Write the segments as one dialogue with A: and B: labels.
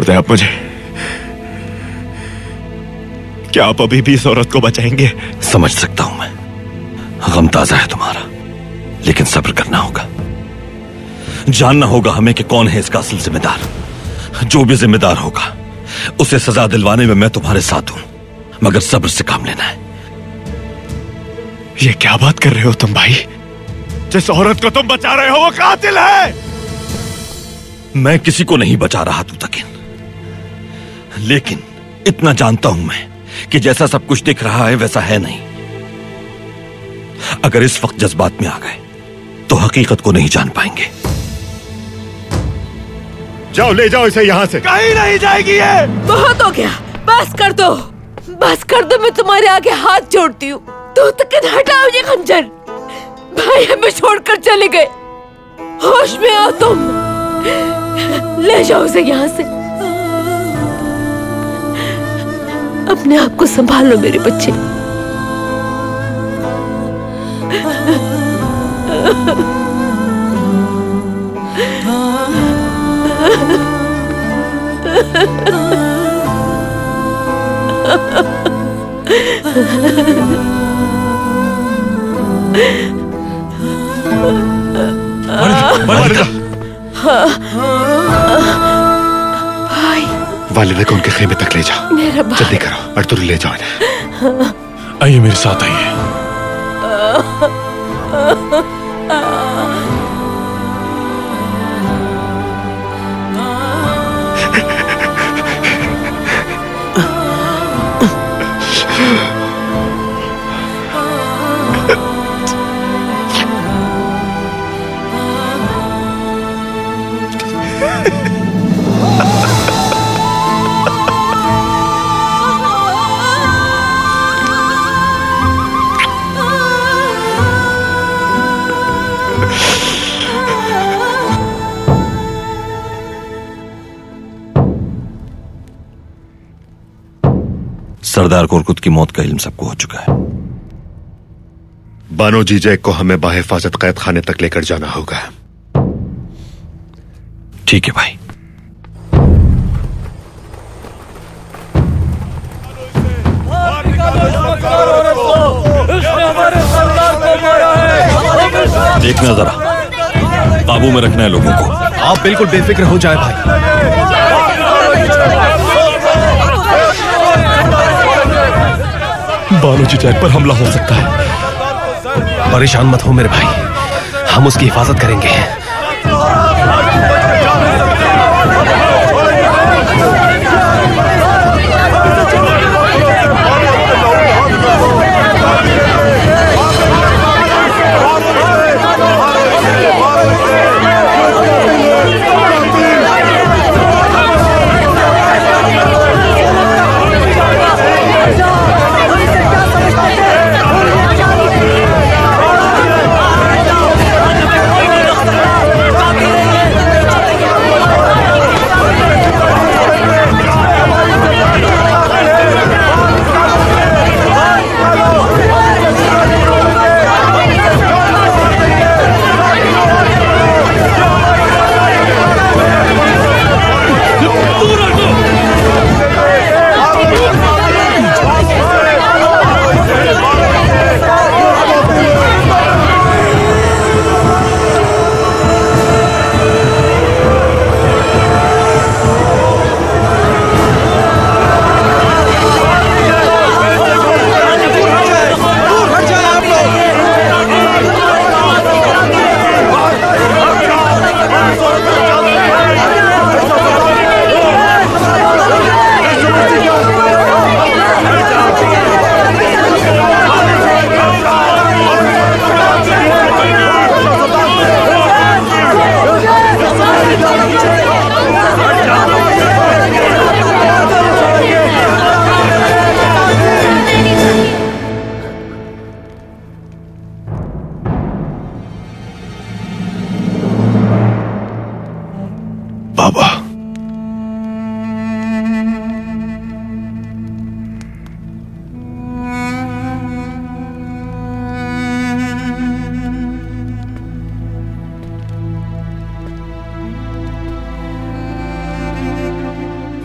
A: छोड़ दे आप मुझे। क्या आप अभी भी इस औरत को बचाएंगे?
B: समझ सकता हूं मैं, गम ताजा है तुम्हारा, लेकिन सब्र करना होगा। जानना होगा हमें कि कौन है इसका असल जिम्मेदार। जो भी जिम्मेदार होगा उसे सजा दिलवाने में मैं तुम्हारे साथ हूं, मगर सब्र से काम लेना है।
A: ये क्या बात कर रहे हो तुम भाई? जिस औरत को तुम बचा रहे हो वो कातिल है।
B: मैं किसी को नहीं बचा रहा तू तकिन, लेकिन इतना जानता हूं मैं कि जैसा सब कुछ दिख रहा है वैसा है नहीं। अगर इस वक्त जज्बात में आ गए तो हकीकत को नहीं जान पाएंगे।
A: जाओ, ले जाओ इसे यहां से। कहीं नहीं जाएगी ये।
C: बहुत हो गया, बस कर दो, बस कर दो। मैं तुम्हारे आगे हाथ जोड़ती हूँ। तो तक हटाओ ये खंजर। भाई हमें छोड़कर चले गए। होश में आओ तुम। ले जाओ उसे यहाँ से। अपने आप को संभालो मेरे बच्चे।
A: भाई, वालिदा को उनके खेमे तक ले जाओ। जल्दी करो, अर्तुर ले जाओ इन्हें।
D: आइए मेरे साथ आइए।
B: सरदार कुरकुत की मौत का इल्म सबको हो चुका है।
A: बानो जीजै को हमें बाहिफाजत कैद खाने तक लेकर जाना होगा।
B: ठीक है भाई। देखना जरा, काबू में रखना है लोगों को।
D: आप बिल्कुल बेफिक्र हो जाए भाई।
A: बानो जीजै पर हमला हो सकता है।
D: परेशान मत हो मेरे भाई, हम उसकी हिफाजत करेंगे।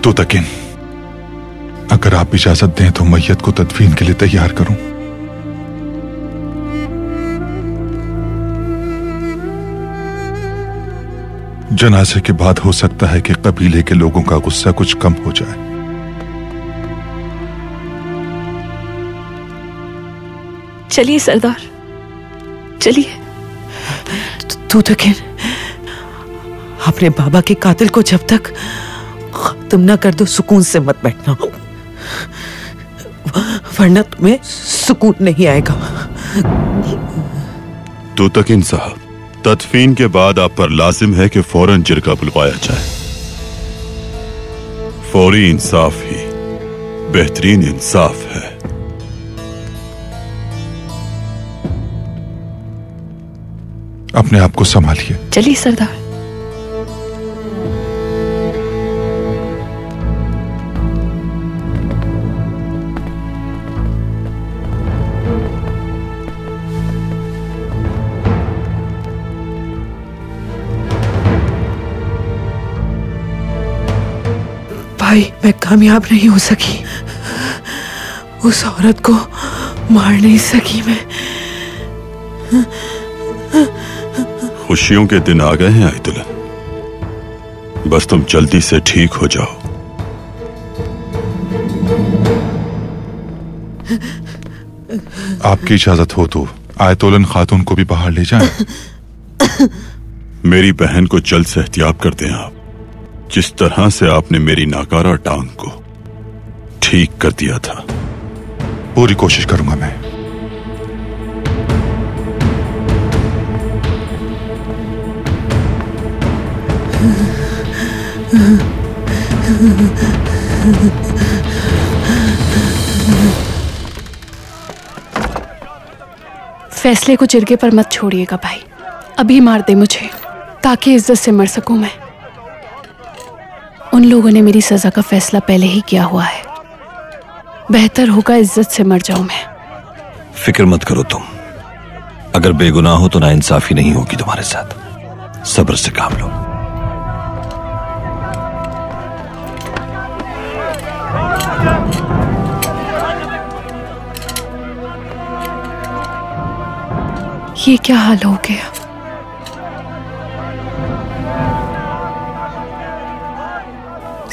A: तो तकिन, अगर आप इजाजत दें तो मैयत को तदफीन के लिए तैयार करूं। जनाजे के बाद हो सकता है कि कबीले के लोगों का गुस्सा कुछ कम हो जाए।
E: चलिए सरदार, चलिए।
C: तू तकिन, अपने बाबा के कातिल को जब तक खत्म ना कर दो सुकून से मत बैठना, वरना तुम्हें सुकून नहीं आएगा।
F: तो तकिन साहब, तदफीन के बाद आप पर लाजिम है कि फौरन जिरगा बुलवाया जाए। फौरी इंसाफ ही बेहतरीन इंसाफ है।
A: अपने आप को संभालिए।
E: चलिए सरदार।
C: भाई, मैं कामयाब नहीं हो सकी, उस औरत को मार नहीं सकी मैं।
F: खुशियों के दिन आ गए हैं आयतुल्लाह, बस तुम जल्दी से ठीक हो जाओ।
A: आपकी इजाजत हो तो आयतुल्लाह खातून को भी बाहर ले जाएं।
F: मेरी बहन को जल्द से एहतियात कर दें आप, जिस तरह से आपने मेरी नाकारा टांग को ठीक कर दिया था।
A: पूरी कोशिश करूंगा मैं।
E: फैसले को जिरगे पर मत छोड़िएगा भाई, अभी मार दे मुझे ताकि इज्जत से मर सकूं मैं। उन लोगों ने मेरी सजा का फैसला पहले ही किया हुआ है, बेहतर होगा इज्जत से मर जाऊं मैं।
B: फिक्र मत करो तुम, अगर बेगुनाह हो तो नाइंसाफी नहीं होगी तुम्हारे साथ। सब्र से काम लो।
E: ये क्या हाल हो गया?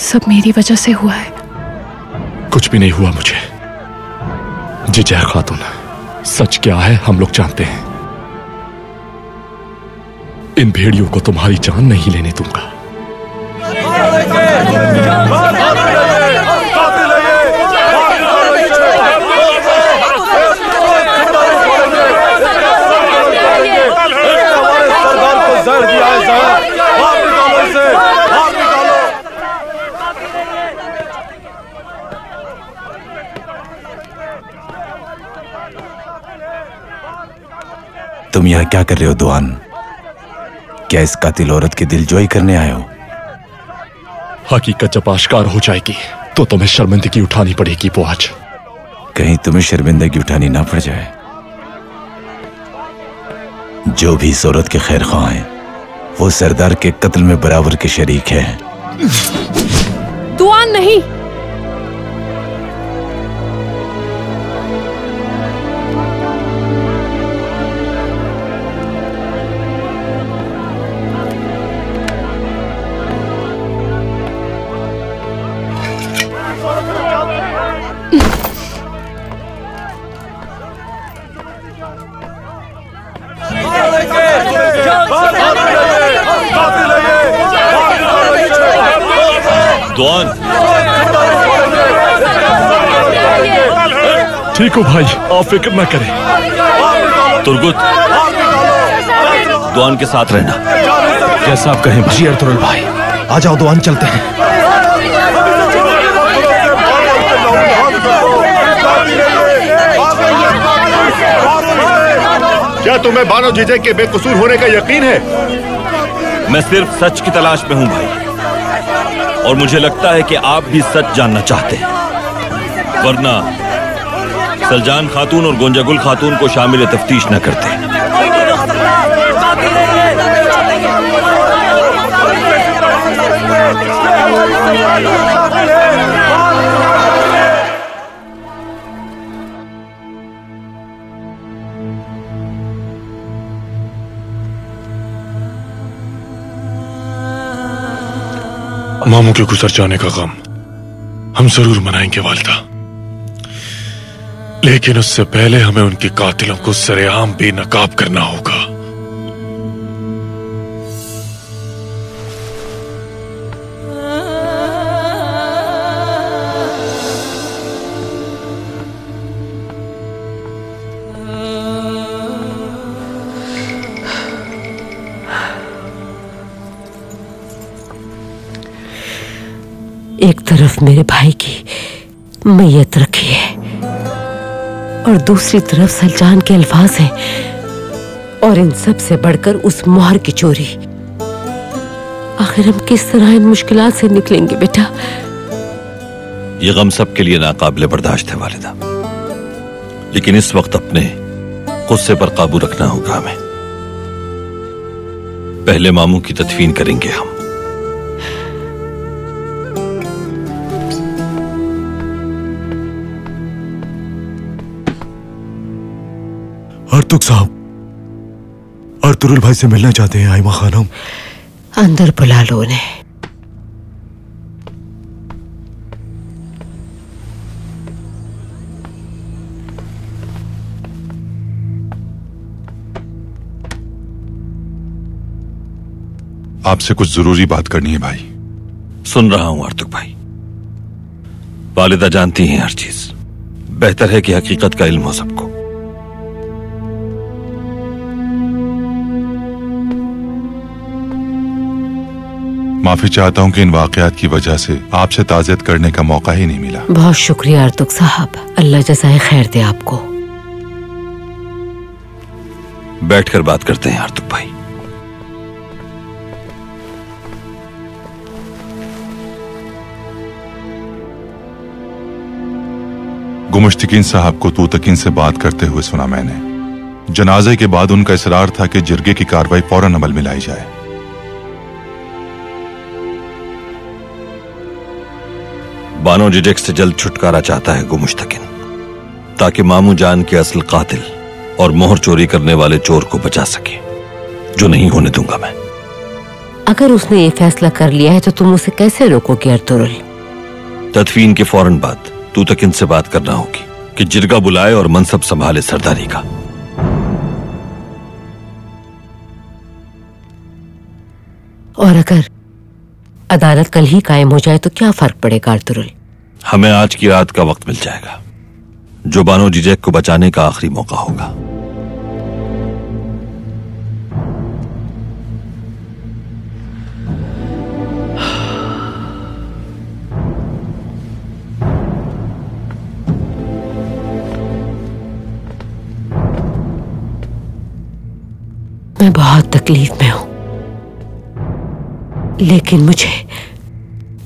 E: सब मेरी वजह से हुआ है।
D: कुछ भी नहीं हुआ मुझे। जिजय खातून, सच क्या है हम लोग जानते हैं। इन भेड़ियों को तुम्हारी जान नहीं लेने दूंगा।
G: तुम यहाँ क्या कर रहे हो दुआन? क्या इस कातिल औरत की दिलजोई करने आए हो?
D: हकीकत जब आश्कार हो जाएगी तो तुम्हें शर्मिंदगी उठानी पड़ेगी बुआज।
G: कहीं तुम्हें शर्मिंदगी उठानी ना पड़ जाए। जो भी इस औरत के खैर ख्वाह हैं, वो सरदार के कत्ल में बराबर के शरीक हैं।
E: दुआन नहीं,
B: दुआन।
D: ठीक हो भाई, आप फिक्र न करें।
B: तुर्गुत, दुआन के साथ रहना।
D: जैसा आप कहें भाई। अर्तुगरुल भाई, आ जाओ दुआन, चलते हैं।
A: क्या तुम्हें बानो जीजे के बेकसूर होने का यकीन है?
B: मैं सिर्फ सच की तलाश में हूं भाई, और मुझे लगता है कि आप भी सच जानना चाहते हैं, वरना सलजान खातून और गोंजागुल खातून को शामिल तफ्तीश न करते।
D: मामू के गुजर जाने का गम हम जरूर मनाएंगे वालिदा, लेकिन उससे पहले हमें उनके कातिलों को सरेआम बेनकाब करना होगा।
C: एक तरफ मेरे भाई की मैयत रखी है और दूसरी तरफ सलजान के अल्फाज हैं, और इन सब से बढ़कर उस मोहर की चोरी। आखिर हम किस तरह इन मुश्किलात से निकलेंगे बेटा?
B: ये गम सबके लिए नाकाबिले बर्दाश्त है वालिदा, लेकिन इस वक्त अपने गुस्से पर काबू रखना होगा हमें। पहले मामू की तदफीन करेंगे हम।
H: अर्तुग साहब, अर्तुरुल भाई से मिलना चाहते हैं आइमा खानम।
C: अंदर बुला लो उन्हें।
F: आपसे कुछ जरूरी बात करनी है भाई।
B: सुन रहा हूं अर्तुग भाई। वालिदा जानती हैं हर चीज। बेहतर है कि हकीकत का इल्म हो सबको।
F: माफी चाहता हूं कि इन वाकयात की वजह से आपसे ताज़ियत करने का मौका ही नहीं मिला।
C: बहुत शुक्रिया अर्तुग साहब, अल्लाह जज़ाए खैर दे आपको।
B: बैठकर बात करते हैं अर्तुग भाई।
F: गुमुश्तकीन साहब को तूतकीन से बात करते हुए सुना मैंने। जनाजे के बाद उनका इसरार था कि जिरगे की कार्रवाई फौरन अमल में लाई जाए।
B: बानो जिजेक से जल्द छुटकारा चाहता है गुमुश्तकीन, ताकि मामू जान के असल कातिल और मोहर चोरी करने वाले चोर को बचा सके, जो नहीं होने दूंगा मैं।
C: अगर उसने ये फैसला कर लिया है तो तुम उसे कैसे रोकोगे अर्तुरुल?
B: तदफीन के फौरन बाद तूतकीन से बात करना होगी कि जिरगा बुलाए और मनसब संभाले सरदारी का।
C: और अगर अदालत कल ही कायम हो जाए तो क्या फर्क पड़ेगा अर्तुरुल?
B: हमें आज की रात का वक्त मिल जाएगा, जो बानो जिजेक को बचाने का आखिरी मौका होगा।
C: मैं बहुत तकलीफ में हूं, लेकिन मुझे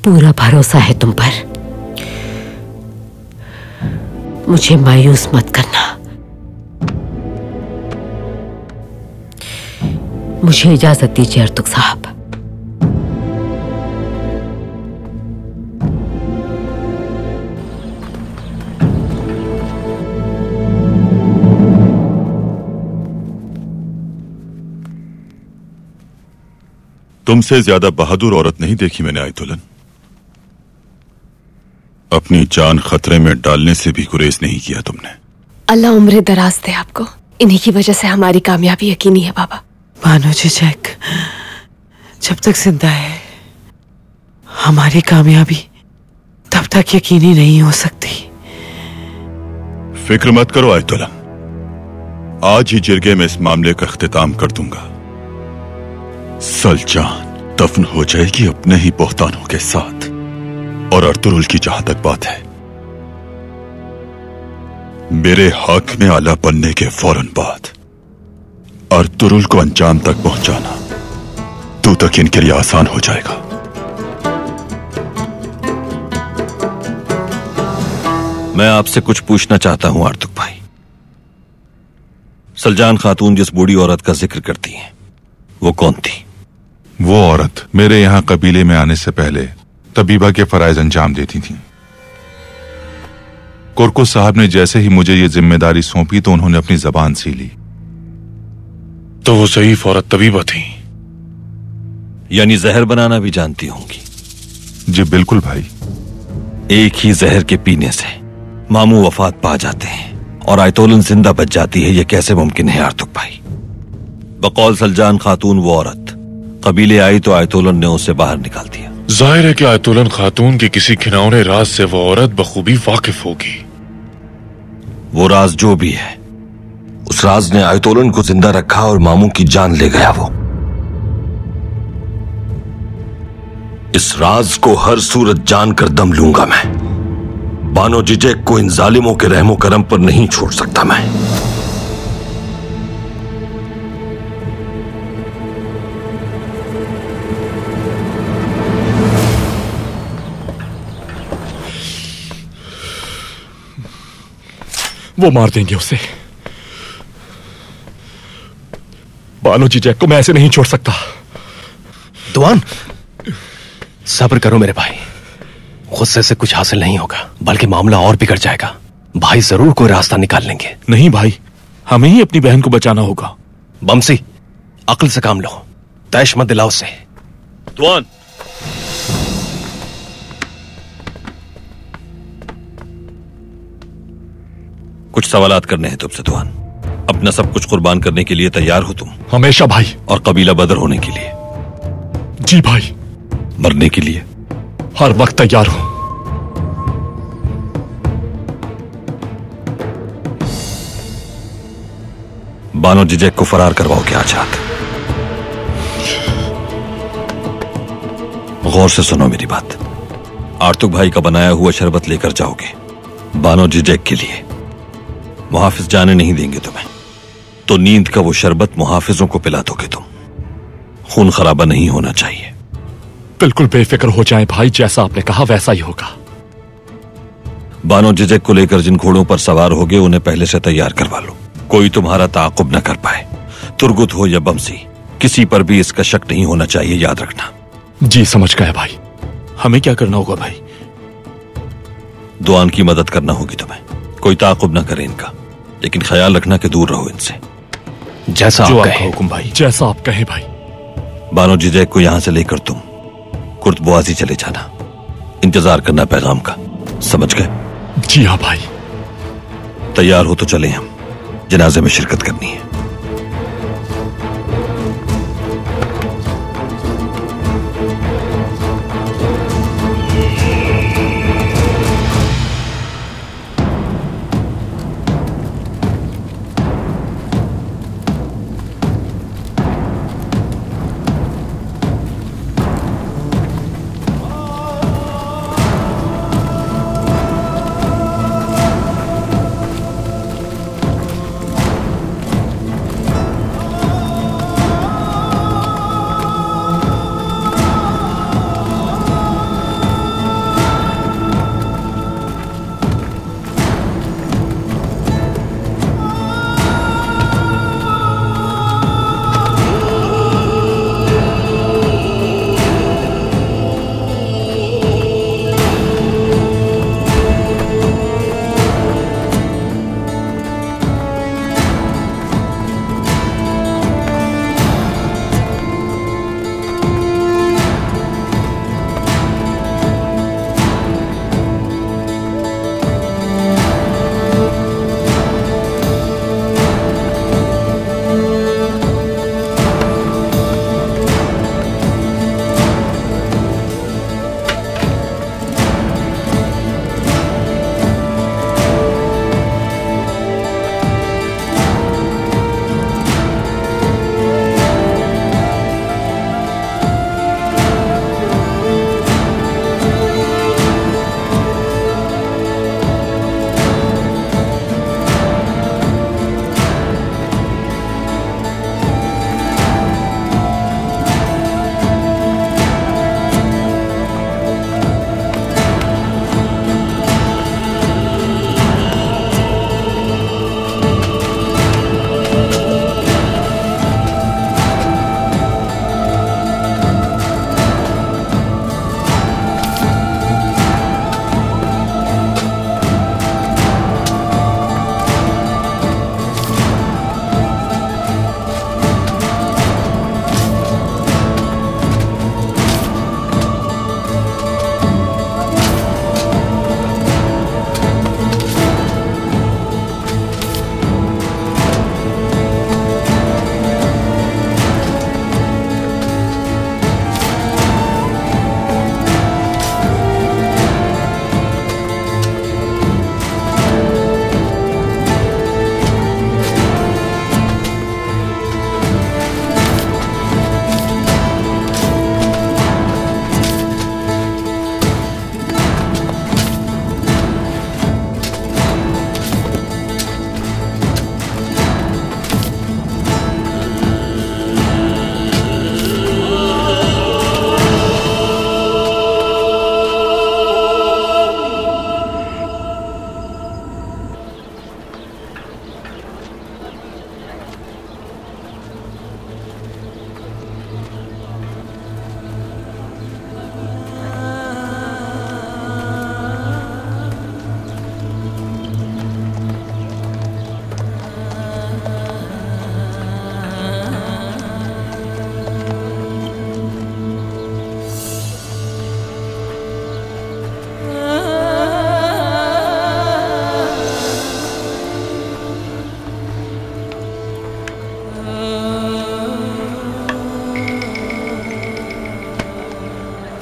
C: पूरा भरोसा है तुम पर। मुझे मायूस मत करना। मुझे इजाजत दीजिए अर्तुग साहब।
F: तुमसे ज्यादा बहादुर औरत नहीं देखी मैंने आयतुलन। अपनी जान खतरे में डालने से भी गुरेज नहीं किया तुमने।
E: अल्लाह उम्र दराज दे आपको। इन्हीं की वजह से हमारी कामयाबी यकीनी है बाबा।
I: बानो जिजेक जब तक जिंदा है, हमारी कामयाबी तब तक यकीनी नहीं हो सकती।
F: फिक्र मत करो आयतुलन, आज ही जिरगे में इस मामले का इख्तिताम कर दूंगा। सलजान दफन हो जाएगी अपने ही बोहतानों के साथ। और अर्तुरुल की जहां तक बात है, मेरे हक में आला बनने के फौरन बाद अर्तुरुल को अंजाम तक पहुंचाना तूतकीन के लिए आसान हो जाएगा।
B: मैं आपसे कुछ पूछना चाहता हूं अर्तुग भाई। सलजान खातून जिस बूढ़ी औरत का जिक्र करती हैं, वो कौन थी?
F: वो औरत मेरे यहां कबीले में आने से पहले तबीबा के फराइज अंजाम देती थीं। कुरकुस साहब ने जैसे ही मुझे ये जिम्मेदारी सौंपी तो उन्होंने अपनी जबान सी ली।
D: तो वो ज़ईफ औरत तबीबा थी,
B: यानी जहर बनाना भी जानती होंगी।
F: जी बिल्कुल भाई।
B: एक ही जहर के पीने से मामू वफात पा जाते हैं और आयतोलन जिंदा बच जाती है, यह कैसे मुमकिन है आर्तुक भाई? बकौल सलजान खातून वो औरत कबीले आई तो आयतोलन ने उसे बाहर निकाल दिया।
D: जाहिर है कि आयतोलन खातून के किसी घिनौने राज से वो औरत बखूबी वाकिफ होगी।
B: वो राज जो भी है, उस राज ने आयतोलन को जिंदा रखा और मामू की जान ले गया। वो इस राज को हर सूरत जानकर दम लूंगा मैं। बानो जिजेक को इन जालिमों के रहमो करम पर नहीं छोड़ सकता मैं।
D: वो मार देंगे उसे। बानो जिजेक को मैं ऐसे नहीं छोड़ सकता।
J: दुआन, सब्र करो मेरे भाई, गुस्से से कुछ हासिल नहीं होगा, बल्कि मामला और बिगड़ जाएगा। भाई जरूर कोई रास्ता निकाल लेंगे।
D: नहीं भाई, हमें ही अपनी बहन को बचाना होगा।
J: बमसी, अक्ल से काम लो, तैश मत दिलाओ उसे।
B: दुआन, कुछ सवालात करने हैं तुमसे दुआन। अपना सब कुछ कुर्बान करने के लिए तैयार हो तुम?
D: हमेशा भाई।
B: और कबीला बदर होने के लिए?
D: जी भाई।
B: मरने के लिए?
D: हर वक्त तैयार हो।
B: बानो जिजेक को फरार करवाओगे आज रात। गौर से सुनो मेरी बात। आर्तुक भाई का बनाया हुआ शरबत लेकर जाओगे बानो जिजेक के लिए। मुहाफिज जाने नहीं देंगे तुम्हें, तो नींद का वो शरबत मुहाफिजों को पिला दोगे तुम। खून खराबा नहीं होना चाहिए।
D: बिल्कुल बेफिक्र हो जाए भाई, जैसा आपने कहा वैसा ही होगा।
B: बानो जिजेक को लेकर जिन घोड़ों पर सवार होगे उन्हें पहले से तैयार करवा लो। कोई तुम्हारा ताकुब न कर पाए, तुर्गुत हो या बमसी, किसी पर भी इसका शक नहीं होना चाहिए, याद रखना।
D: जी समझ गए भाई। हमें क्या करना होगा भाई?
B: दुआन की मदद करना होगी तुम्हें। कोई ताकुब न करे इनका, लेकिन ख्याल रखना कि दूर रहो इनसे।
J: जैसा आप कहें
D: हुकुम भाई। जैसा आप कहें भाई।
B: बानो जिजेक को यहां से लेकर तुम कुर्तबुआजी चले जाना। इंतजार करना पैगाम का, समझ गए?
D: जी हाँ भाई।
B: तैयार हो तो चले, हम जनाजे में शिरकत करनी है।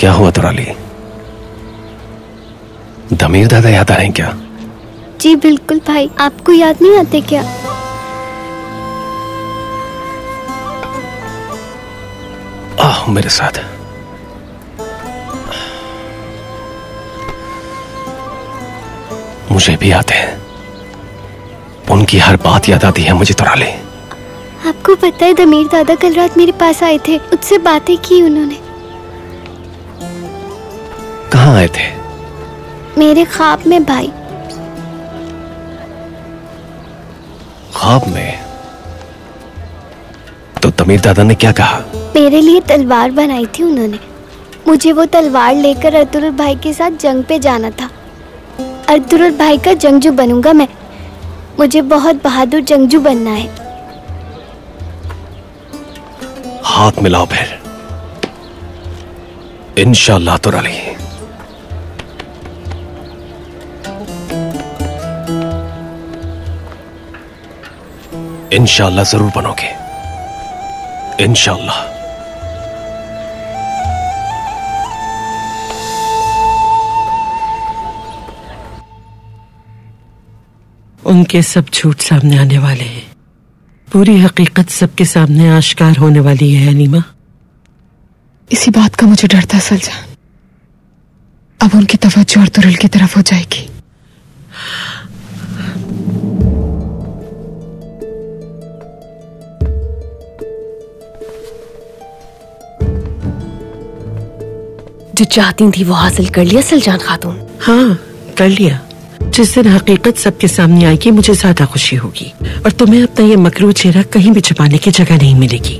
J: क्या हुआ तुराली? दमीर दादा याद आ रहे हैं क्या?
K: जी बिल्कुल भाई, आपको याद नहीं आते क्या?
J: आओ मेरे साथ। मुझे भी आते हैं, उनकी हर बात याद आती है मुझे तुराली।
K: आपको पता है दमीर दादा कल रात मेरे पास आए थे, मुझसे बातें की उन्होंने।
J: कहाँ आए थे?
K: मेरे ख्वाब में भाई।
J: ख्वाब में? तो दमीर दादा ने क्या कहा?
K: मेरे लिए तलवार बनाई थी उन्होंने। मुझे वो तलवार लेकर अर्तुरुल भाई के साथ जंग पे जाना था। अर्तुरुल भाई का जंगजू बनूंगा मैं। मुझे बहुत बहादुर जंगजू बनना है।
J: हाथ मिलाओ फिर। इंशाअल्लाह तुराली। इंशाअल्लाह जरूर बनोगे, इंशाअल्लाह।
I: उनके सब झूठ सामने आने वाले हैं। पूरी हकीकत सबके सामने आश्कार होने वाली है अनीमा।
E: इसी बात का मुझे डर था सलजान। अब उनकी तवज्जो अर्तुरुल की तरफ हो जाएगी।
C: जो चाहती थी वो हासिल कर लिया सलजान खातून?
I: हाँ, कर लिया। जिस दिन हकीकत सबके सामने आएगी मुझे ज्यादा खुशी होगी और तुम्हें अपना ये मकरू चेहरा कहीं भी छुपाने की जगह नहीं मिलेगी।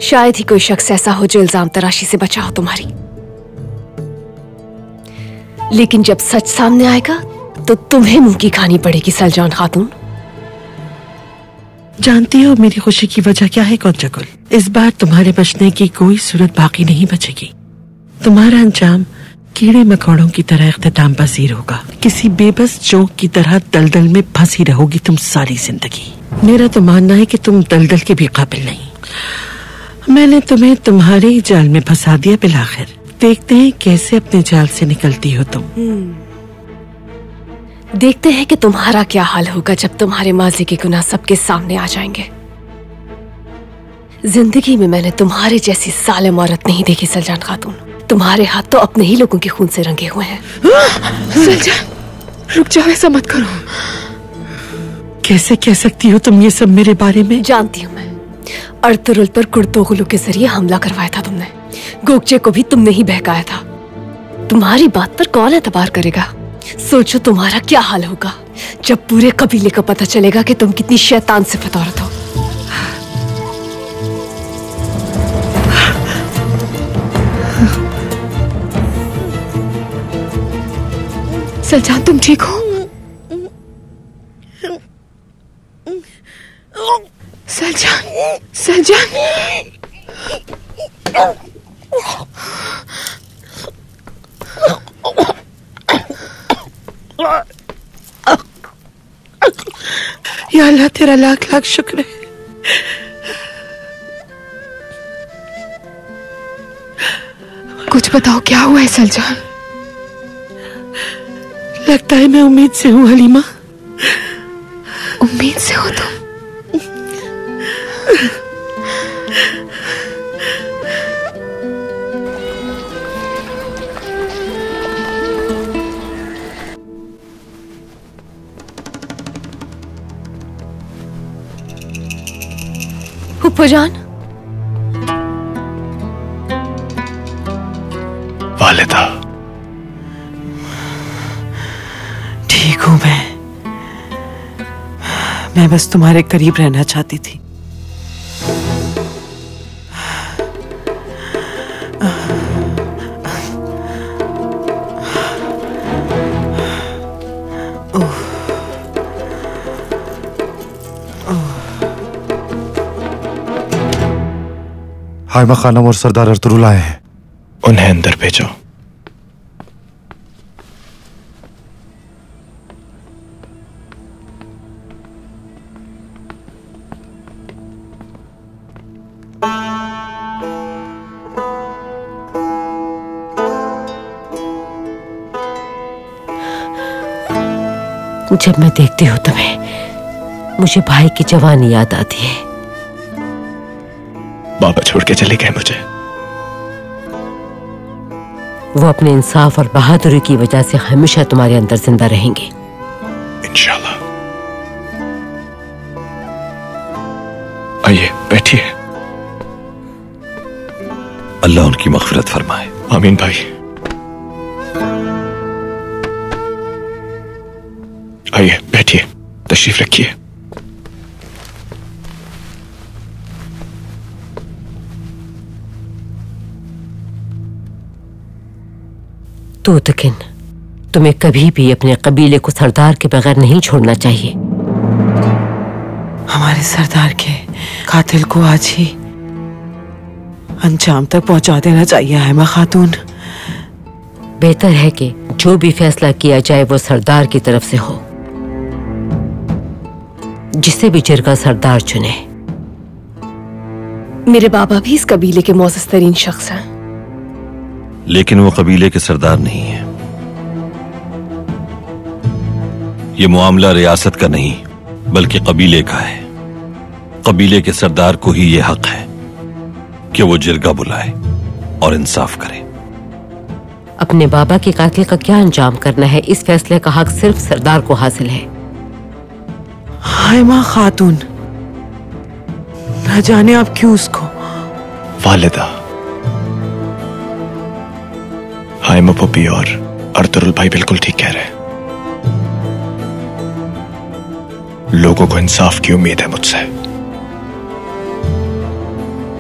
C: शायद ही कोई शख्स ऐसा हो जो इल्जाम तराशी से बचा हो तुम्हारी, लेकिन जब सच सामने आएगा तो तुम्हें मुंह की खानी पड़ेगी सलजान खातून।
I: जानती हो मेरी खुशी की वजह क्या है कौंचकुल? इस बार तुम्हारे बचने की कोई सूरत बाकी नहीं बचेगी। तुम्हारा अंजाम कीड़े मकोड़ों की तरह इख्तिताम पसीर होगा। किसी बेबस जोक की तरह दलदल में फंसी रहोगी तुम सारी जिंदगी। मेरा तो मानना है कि तुम दलदल के भी काबिल नहीं। मैंने तुम्हें तुम्हारे ही जाल में फंसा दिया बिलाखिर। देखते हैं कैसे अपने जाल से निकलती हो तुम।
C: देखते हैं कि तुम्हारा क्या हाल होगा जब तुम्हारे माजी के गुनाह सबके सामने आ जाएंगे। जिंदगी में मैंने तुम्हारे जैसी सालिम औरत नहीं देखी सलजान खातून। तुम्हारे हाथ तो अपने ही लोगों के खून से रंगे हुए हैं।
E: सलजान, रुक जाओ, ऐसा मत करो।
I: कैसे कह सकती हो तुम ये सब मेरे बारे में?
C: जानती हूँ मैं। अर्तुरुल पर कुर्तोगुलू के जरिए हमला करवाया था तुमने। गोकचे को भी तुमने ही बहकाया था। तुम्हारी बात पर कौन एतबार करेगा? सोचो तुम्हारा क्या हाल होगा जब पूरे कबीले को पता चलेगा कि तुम कितनी शैतान सिफत औरत हो।
E: सलजान, तुम ठीक हो? सलजान, सलजान।
I: या अल्लाह, तेरा लाख लाख शुक्र है।
E: कुछ बताओ, क्या हुआ है सलजान?
I: लगता है मैं उम्मीद से हूँ हलीमा।
E: उम्मीद से हो तुम?
C: फूफो जान।
J: वालिदा।
I: ठीक हूं मैं बस तुम्हारे करीब रहना चाहती थी।
H: हाइमा खानम और सरदार अर्तुरुल आए हैं।
F: उन्हें अंदर भेजो।
C: जब मैं देखती हूँ तुम्हें, मुझे भाई की जवानी याद आती है।
D: बाबा छोड़ के चले गए मुझे।
C: वो अपने इंसाफ और बहादुरी की वजह से हमेशा तुम्हारे अंदर जिंदा रहेंगे।
D: इंशाल्लाह। आइए बैठिए।
B: अल्लाह उनकी मग़फ़िरत फरमाए।
D: आमीन भाई। आइए बैठिए, तशरीफ रखिए।
C: तूतकिन, तुम्हें कभी भी अपने कबीले को सरदार के बगैर नहीं छोड़ना चाहिए।
I: हमारे सरदार के कातिल को आज ही अंजाम तक पहुंचा देना चाहिए हाइमा खातून।
C: बेहतर है कि जो भी फैसला किया जाए वो सरदार की तरफ से हो। जिसे भी जिरगा सरदार चुने।
E: मेरे बाबा भी इस कबीले के मोअज़्ज़ज़ तरीन शख्स हैं।
B: लेकिन वो कबीले के सरदार नहीं है। ये मामला रियासत का नहीं बल्कि कबीले का है। कबीले के सरदार को ही ये हक है कि वो जिरगा बुलाए और इंसाफ करे।
C: अपने बाबा के कातिल का क्या अंजाम करना है, इस फैसले का हक सिर्फ सरदार को हासिल है।
I: हाइमा खातून, न जाने आप क्यों उसको।
D: वालिदा, हाइमा पप्पी और अर्तुरुल भाई बिल्कुल ठीक कह रहे हैं। लोगों को इंसाफ की उम्मीद है मुझसे।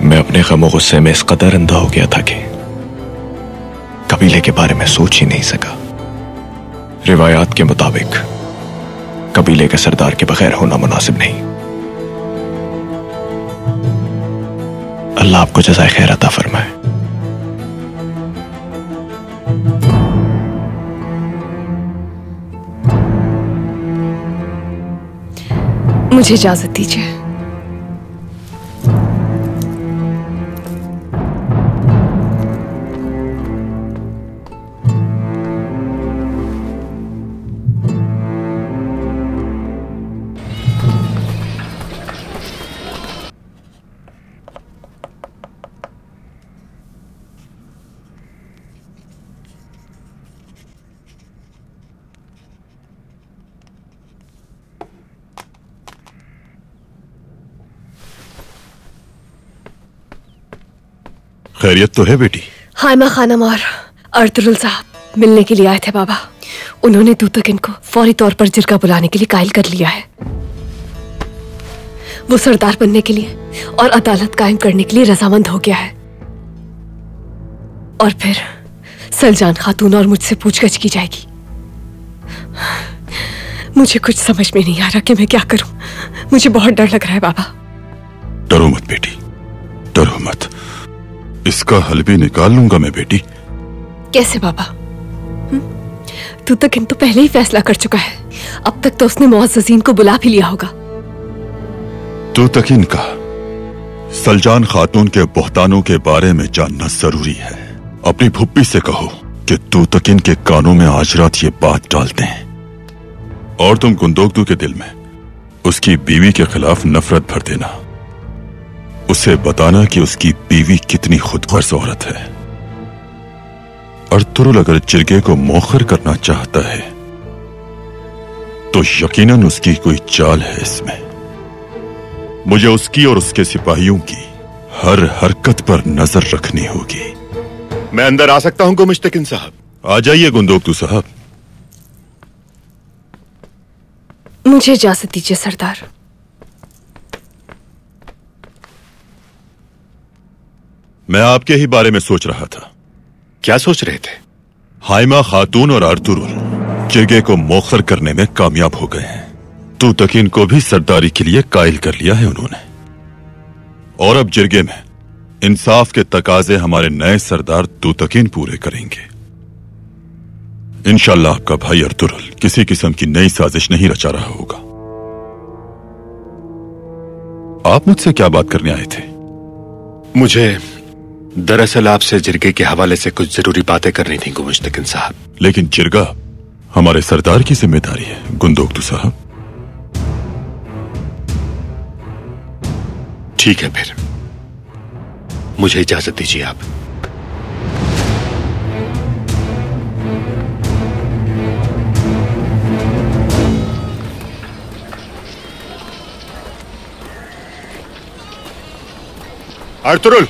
D: मैं अपने गमो गुस्से में इस कदर अंधा हो गया था कि कबीले के बारे में सोच ही नहीं सका। रिवायात के मुताबिक कबीले के सरदार के बगैर होना मुनासिब नहीं। अल्लाह आपको जज़ाए खैर अता फरमाए।
E: मुझे इजाजत दीजिए।
F: खैरियत तो है बेटी?
E: हाइमा खानम और अर्तुरुल साहब मिलने के लिए आए थे बाबा। उन्होंने तूतकिन को फौरी तौर पर जिरगा बुलाने के लिए कायल कर लिया है। वो सरदार बनने के लिए और अदालत कायम करने के लिए रजामंद हो गया है। और फिर सलजान खातून और मुझसे पूछगछ की जाएगी। मुझे कुछ समझ में नहीं आ रहा कि मैं क्या करूं। मुझे बहुत डर लग रहा है बाबा।
F: डरो मत बेटी, डरो मत। इसका हल भी निकाल लूंगा मैं बेटी।
E: कैसे बाबा? तूतकिन तो पहले ही फैसला कर चुका है। अब तक तो उसने मुअज़्ज़ज़ीन को बुला भी लिया होगा।
F: तूतकिन का सलजान खातून के बोहतानों के बारे में जानना जरूरी है। अपनी फुप्पी से कहो कि तूतकिन के कानों में आज रात ये बात डालते हैं। और तुम गुंदोगदू के दिल में उसकी बीवी के खिलाफ नफरत भर देना। उसे बताना कि उसकी बीवी कितनी खुदगर्ज औरत है। अर्तुरुल अगर जिरगे को मौखर करना चाहता है तो यकीनन उसकी कोई चाल है इसमें। मुझे उसकी और उसके सिपाहियों की हर हरकत पर नजर रखनी होगी।
A: मैं अंदर आ सकता हूं मुश्तकिन साहब?
F: आ जाइए गुंदोगदू साहब।
E: मुझे इजाजत दीजिए सरदार।
F: मैं आपके ही बारे में सोच रहा था।
A: क्या सोच रहे थे?
F: हाइमा खातून और अर्तुरुल जिरगे को मौखर करने में कामयाब हो गए हैं। तूतकिन को भी सरदारी के लिए कायल कर लिया है उन्होंने। और अब जिरगे में इंसाफ के तकाजे हमारे नए सरदार तूतकिन पूरे करेंगे। इंशाल्लाह आपका भाई अर्तुरुल किसी किस्म की नई साजिश नहीं रचा रहा होगा। आप मुझसे क्या बात करने आए थे?
A: मुझे दरअसल आपसे जिरगे के हवाले से कुछ जरूरी बातें करनी थी मुश्तकिन साहब।
F: लेकिन जिरगा हमारे सरदार की जिम्मेदारी है गुंदोक्तू साहब।
A: ठीक है, फिर मुझे इजाजत दीजिए आप। अर्तुरुल,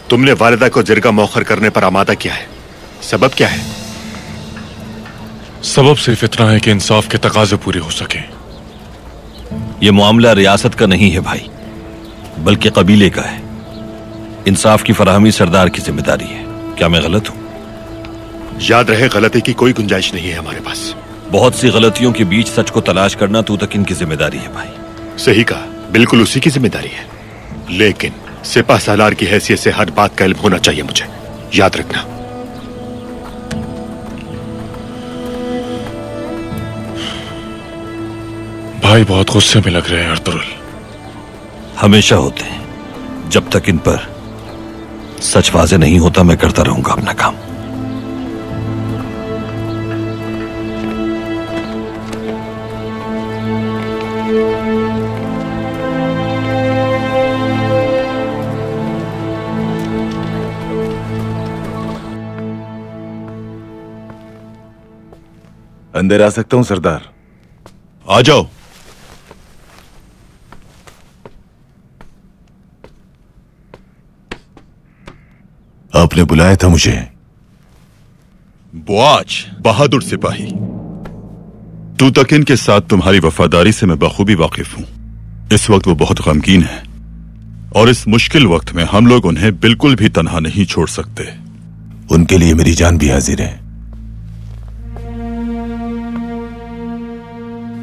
A: तुमने वालिदा को जिरगा मौखर करने पर आमादा किया है, सबब क्या है?
H: सबब सिर्फ इतना है कि इंसाफ के तकाजे पूरे हो सके।
B: यह मामला रियासत का नहीं है भाई, बल्कि कबीले का है। इंसाफ की फराहमी सरदार की जिम्मेदारी है। क्या मैं गलत हूं?
A: याद रहे, गलती की कोई गुंजाइश नहीं है हमारे पास।
B: बहुत सी गलतियों के बीच सच को तलाश करना तूतकिन की जिम्मेदारी है भाई।
A: सही कहा, बिल्कुल उसी की जिम्मेदारी है। लेकिन सिपा सालार की हैसियत से हर बात का इल्म होना चाहिए मुझे, याद रखना।
H: भाई बहुत गुस्से में लग रहे हैं अर्तुरुल।
B: हमेशा होते हैं। जब तक इन पर सच वाज़े नहीं होता मैं करता रहूंगा अपना काम।
G: अंदर आ सकता हूं सरदार?
F: आ जाओ।
G: आपने बुलाया था मुझे?
F: बुआज, बहादुर सिपाही, तूतकिन के साथ तुम्हारी वफादारी से मैं बखूबी वाकिफ हूं। इस वक्त वो बहुत गमगीन है और इस मुश्किल वक्त में हम लोग उन्हें बिल्कुल भी तन्हा नहीं छोड़ सकते।
G: उनके लिए मेरी जान भी हाजिर है।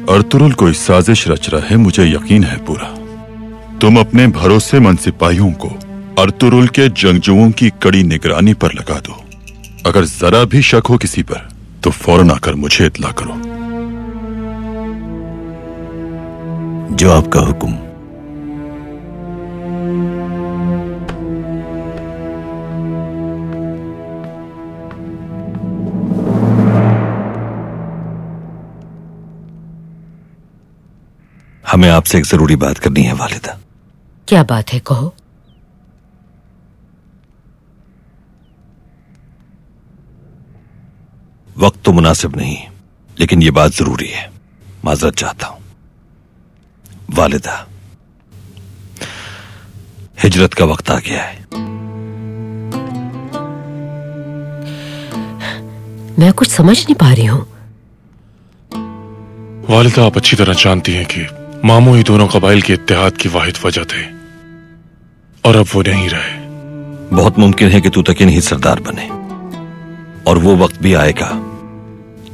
F: अर्तुरुल कोई साजिश रच रहा है, मुझे यकीन है पूरा। तुम अपने भरोसेमंद सिपाहियों को अर्तुरुल के जंगजुओं की कड़ी निगरानी पर लगा दो। अगर जरा भी शक हो किसी पर तो फौरन आकर मुझे इत्ला करो।
G: जो आपका हुक्म।
B: हमें आपसे एक जरूरी बात करनी है वालिदा।
C: क्या बात है, कहो।
B: वक्त तो मुनासिब नहीं, लेकिन यह बात जरूरी है। माजरत चाहता हूं वालिदा, हिजरत का वक्त आ गया है।
C: मैं कुछ समझ नहीं पा रही हूं।
H: वालिदा, आप अच्छी तरह जानती हैं कि मामू ही दोनों कबाइल के इत्तेहाद की वाहिद वजह थे और अब वो नहीं रहे।
B: बहुत मुमकिन है कि तूतकिन ही सरदार बने, और वो वक्त भी आएगा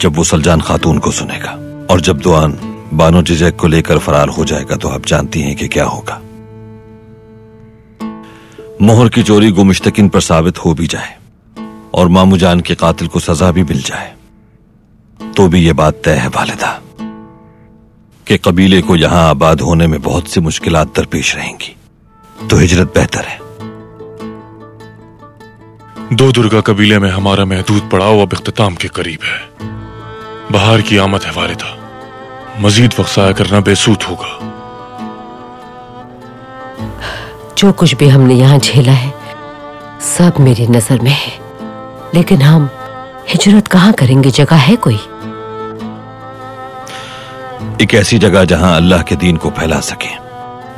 B: जब वो सलजान खातून को सुनेगा, और जब दुआन बानो जिजैक को लेकर फरार हो जाएगा तो आप जानती हैं कि क्या होगा। मोहर की चोरी गुमुश्तकिन पर साबित हो भी जाए और मामू जान के कातिल को सजा भी मिल जाए, तो भी ये बात तय है वालिदा कि कबीले को यहां आबाद होने में बहुत सी मुश्किलात दरपेश रहेंगी। तो हिजरत बेहतर है।
H: दो दुर्गा कबीले में हमारा महदूद पड़ाव अब इख्तिताम के करीब है। बाहर की आमद है वालिदा, मजीद वक्त ज़ाया करना बेसूद होगा।
C: जो कुछ भी हमने यहाँ झेला है सब मेरी नजर में है, लेकिन हम हिजरत कहाँ करेंगे? जगह है कोई?
B: एक ऐसी जगह जहां अल्लाह के दीन को फैला सके,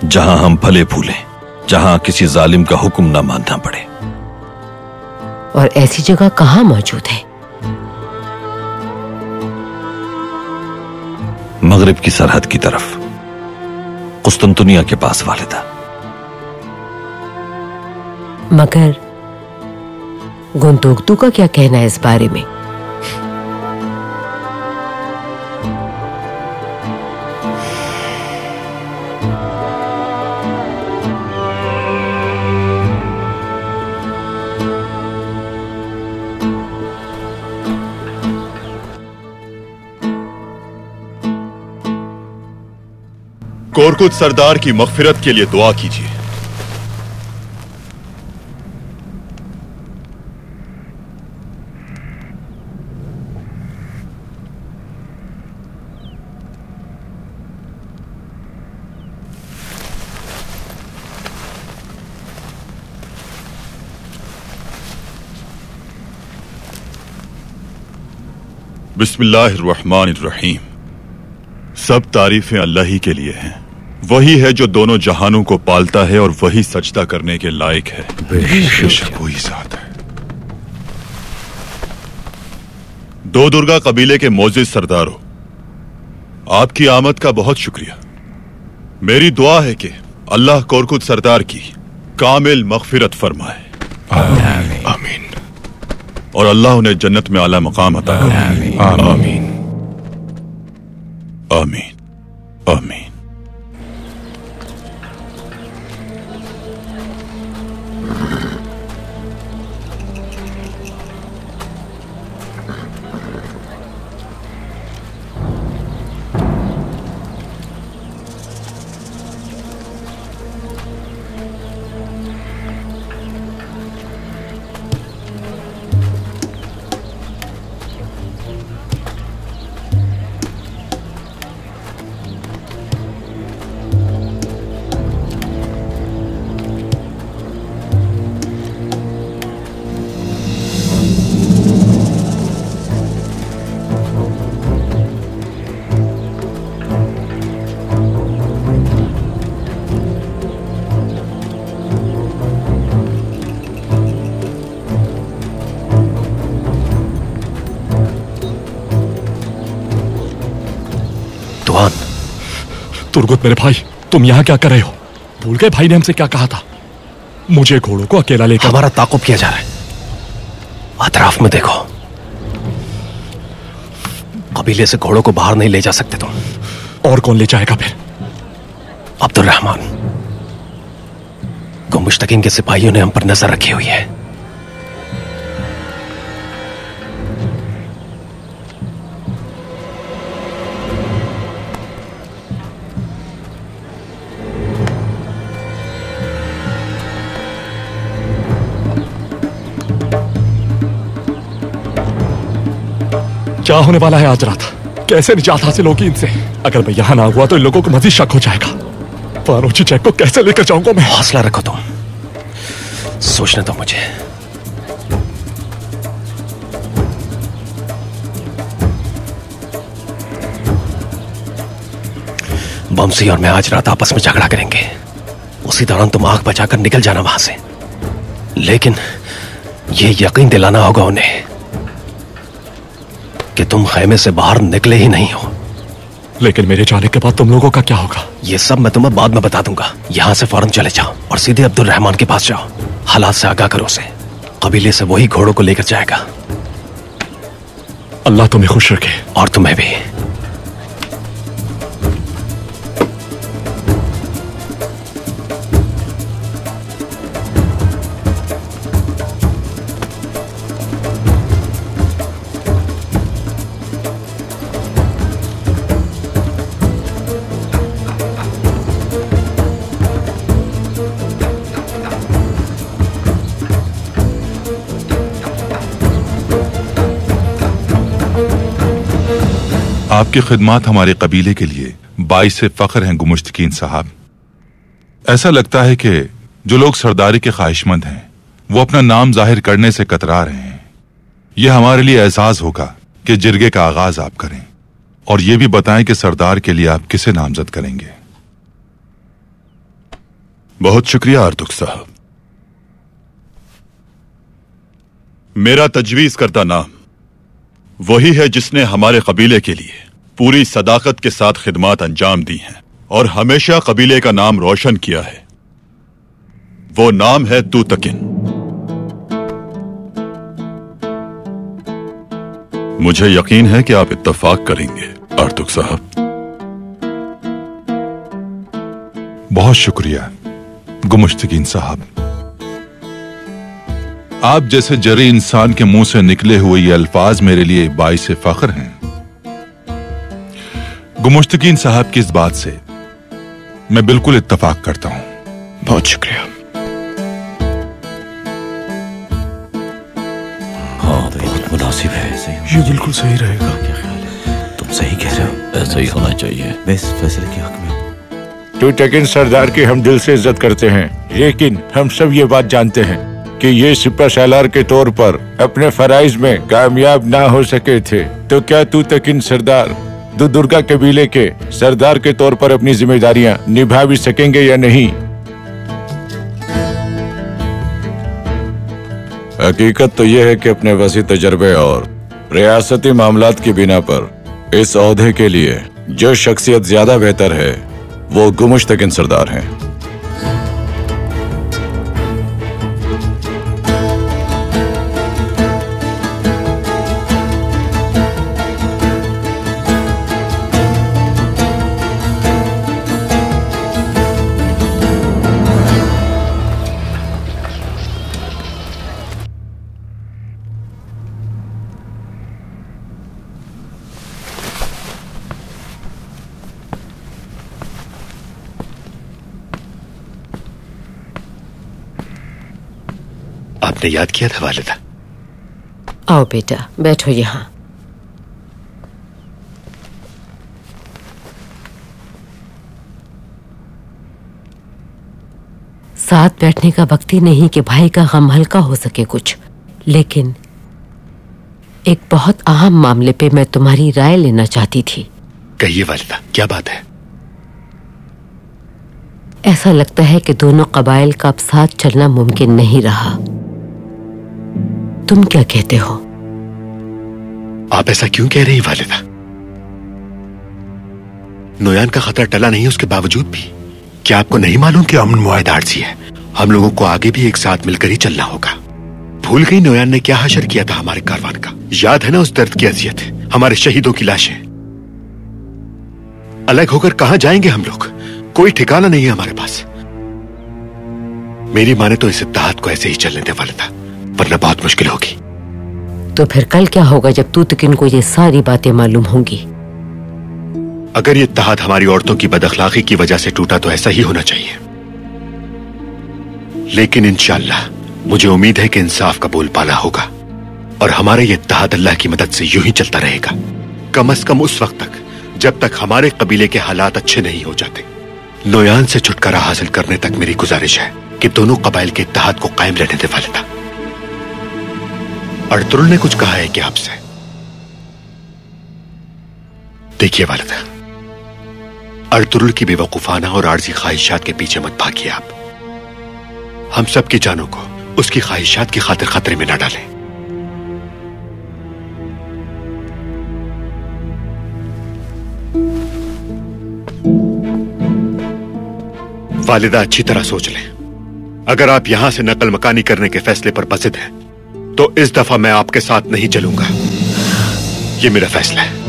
B: जहां हम फले फूलें, जहां किसी जालिम का हुक्म ना मानना पड़े।
C: और ऐसी जगह कहाँ मौजूद है?
B: मगरिब की सरहद की तरफ, कुस्तुनतुनिया के पास वालिदा।
C: मगर गुंदोक्तू का क्या कहना है इस बारे में?
F: कोरकुत सरदार की मगफिरत के लिए दुआ कीजिए। बिस्मिल्लाहिर्रहमानिर्रहीम। सब तारीफें अल्लाह ही के लिए हैं। वही है जो दोनों जहानों को पालता है और वही सजदा करने के लायक है। बेशक वही ज़ात है। दो दुर्गा कबीले के मोजिज सरदारों, आपकी आमद का बहुत शुक्रिया। मेरी दुआ है कि अल्लाह कोरकुत सरदार की कामिल मग़फ़िरत फरमाए।
D: आमीन।
F: और अल्लाह उन्हें जन्नत में आला मकाम अता करे।
D: आमीन।
F: आमीन आमीन।
L: तुर्गुत मेरे भाई, तुम यहाँ क्या कर रहे हो? भूल गए भाई ने हमसे क्या कहा था? मुझे घोड़ों को अकेला लेकर।
J: हमारा ताक़ुब किया जा रहा है। अतराफ में देखो। कबीले से घोड़ों को बाहर नहीं ले जा सकते तुम।
L: और कौन ले जाएगा फिर?
J: अब्दुर्रहमान। गुमुश्तकीन के सिपाहियों ने हम पर नजर रखी हुई है।
L: क्या होने वाला है आज रात? कैसे निजात हासिल होगी इनसे? अगर मैं यहां ना हुआ तो इन लोगों को मजीद शक हो जाएगा। फारूची चेक को कैसे लेकर जाऊंगा मैं?
J: हौसला रखो तुम, सोचने दो मुझे। बमसी और मैं आज रात आपस में झगड़ा करेंगे। उसी दौरान तुम आंख बचाकर निकल जाना वहां से। लेकिन यह यकीन दिलाना होगा उन्हें कि तुम खैमे से बाहर निकले ही नहीं हो।
L: लेकिन मेरे जाने के बाद तुम लोगों का क्या होगा?
J: ये सब मैं तुम्हें बाद में बता दूंगा। यहां से फौरन चले जाओ और सीधे अब्दुर्रहमान के पास जाओ। हालात से आगाह करो उसे। कबीले से वही घोड़ों को लेकर जाएगा।
L: अल्लाह तुम्हें खुश रखे।
J: और तुम्हें भी।
F: आपकी खिदमत हमारे कबीले के लिए बाइस फख्र हैं गुमुश्तकीन साहब। ऐसा लगता है कि जो लोग सरदारी के ख्वाहिशमंद हैं वो अपना नाम जाहिर करने से कतरा रहे हैं। यह हमारे लिए एहसास होगा कि जिरगे का आगाज आप करें और ये भी बताएं कि सरदार के लिए आप किसे नामजद करेंगे। बहुत शुक्रिया आर्तुक साहब। मेरा तजवीज करता नाम वही है जिसने हमारे कबीले के लिए पूरी सदाकत के साथ खिदमत अंजाम दी हैं और हमेशा कबीले का नाम रोशन किया है। वो नाम है तूतकिन। मुझे यकीन है कि आप इत्तफाक करेंगे आर्तुक साहब। बहुत शुक्रिया गुमुश्तकीन साहब। आप जैसे जरी इंसान के मुंह से निकले हुए ये अल्फाज मेरे लिए बाइस फख्र हैं। गुमुश्तकीन साहब की इस बात से मैं बिल्कुल इत्तफाक करता हूं।
D: बहुत शुक्रिया।
B: हाँ, बहुत मुनासिब है।
D: ये बिल्कुल सही रहेगा।
B: क्या ख्याल है? तुम सही कह रहे हो। ऐसा ही होना चाहिए। मैं इस फैसले के हक में।
M: तूतकिन सरदार की हम दिल से इज्जत करते हैं, लेकिन हम सब ये बात जानते हैं कि ये सिपा सालार के तौर पर अपने फराइज में कामयाब ना हो सके थे, तो क्या तूतकिन सरदार दुर्गा कबीले के सरदार के तौर पर अपनी जिम्मेदारियां निभा भी सकेंगे या नहीं? हकीकत तो यह है कि अपने वसी तजर्बे और रियासती मामलात की बिना पर इस ओहदे के लिए जो शख्सियत ज्यादा बेहतर है वो गुमुश्तकिन सरदार हैं।
A: आपने याद किया था वालिदा?
C: आओ बेटा, बैठो यहाँ। साथ बैठने का वक्त ही नहीं कि भाई का गम हल्का हो सके कुछ, लेकिन एक बहुत अहम मामले पे मैं तुम्हारी राय लेना चाहती थी।
A: कहिए वालिदा, क्या बात है?
C: ऐसा लगता है कि दोनों कबाइल का अब साथ चलना मुमकिन नहीं रहा। तुम क्या कहते हो?
A: आप ऐसा क्यों कह रही वालिदा? नोयान का खतरा टला नहीं, उसके बावजूद भी क्या आपको नहीं मालूम कि अमन मुआहिदा आरजी है? हम लोगों को आगे भी एक साथ मिलकर ही चलना होगा। भूल गई नोयान ने क्या हशर किया था हमारे कारवान का? याद है ना उस दर्द की अजियत, हमारे शहीदों की लाशें? अलग होकर कहां जाएंगे हम लोग? कोई ठिकाना नहीं है हमारे पास। मेरी माने तो इस इत्तेहाद को ऐसे ही चलने दे वालिदा, वरना बहुत मुश्किल होगी।
C: तो फिर कल क्या होगा जब तूतकिन को ये सारी बातें मालूम होंगी?
A: अगर ये इत्तेहाद हमारी औरतों की बदअखलाकी की वजह से टूटा तो ऐसा ही होना चाहिए, लेकिन इंशाअल्लाह मुझे उम्मीद है कि इंसाफ का बोलबाला होगा और हमारा ये इत्तेहाद अल्लाह की मदद से यूं ही चलता रहेगा, कम से कम उस वक्त तक जब तक हमारे कबीले के हालात अच्छे नहीं हो जाते। नोयान से छुटकारा हासिल करने तक मेरी गुजारिश है कि दोनों कबाइल के इत्तेहाद को कायम रहने दे वालिदा। अर्तुरुल ने कुछ कहा है कि आपसे? देखिए वालिदा, अर्तुरुल की बेवकूफाना और आर्जी ख्वाहिशात के पीछे मत भागिए आप। हम सब की जानों को उसकी ख्वाहिशात की खातिर खतरे में न डालें। वालिदा, अच्छी तरह सोच लें। अगर आप यहां से नकल मकानी करने के फैसले पर बसिद हैं तो इस दफा मैं आपके साथ नहीं चलूंगा। ये मेरा फैसला है।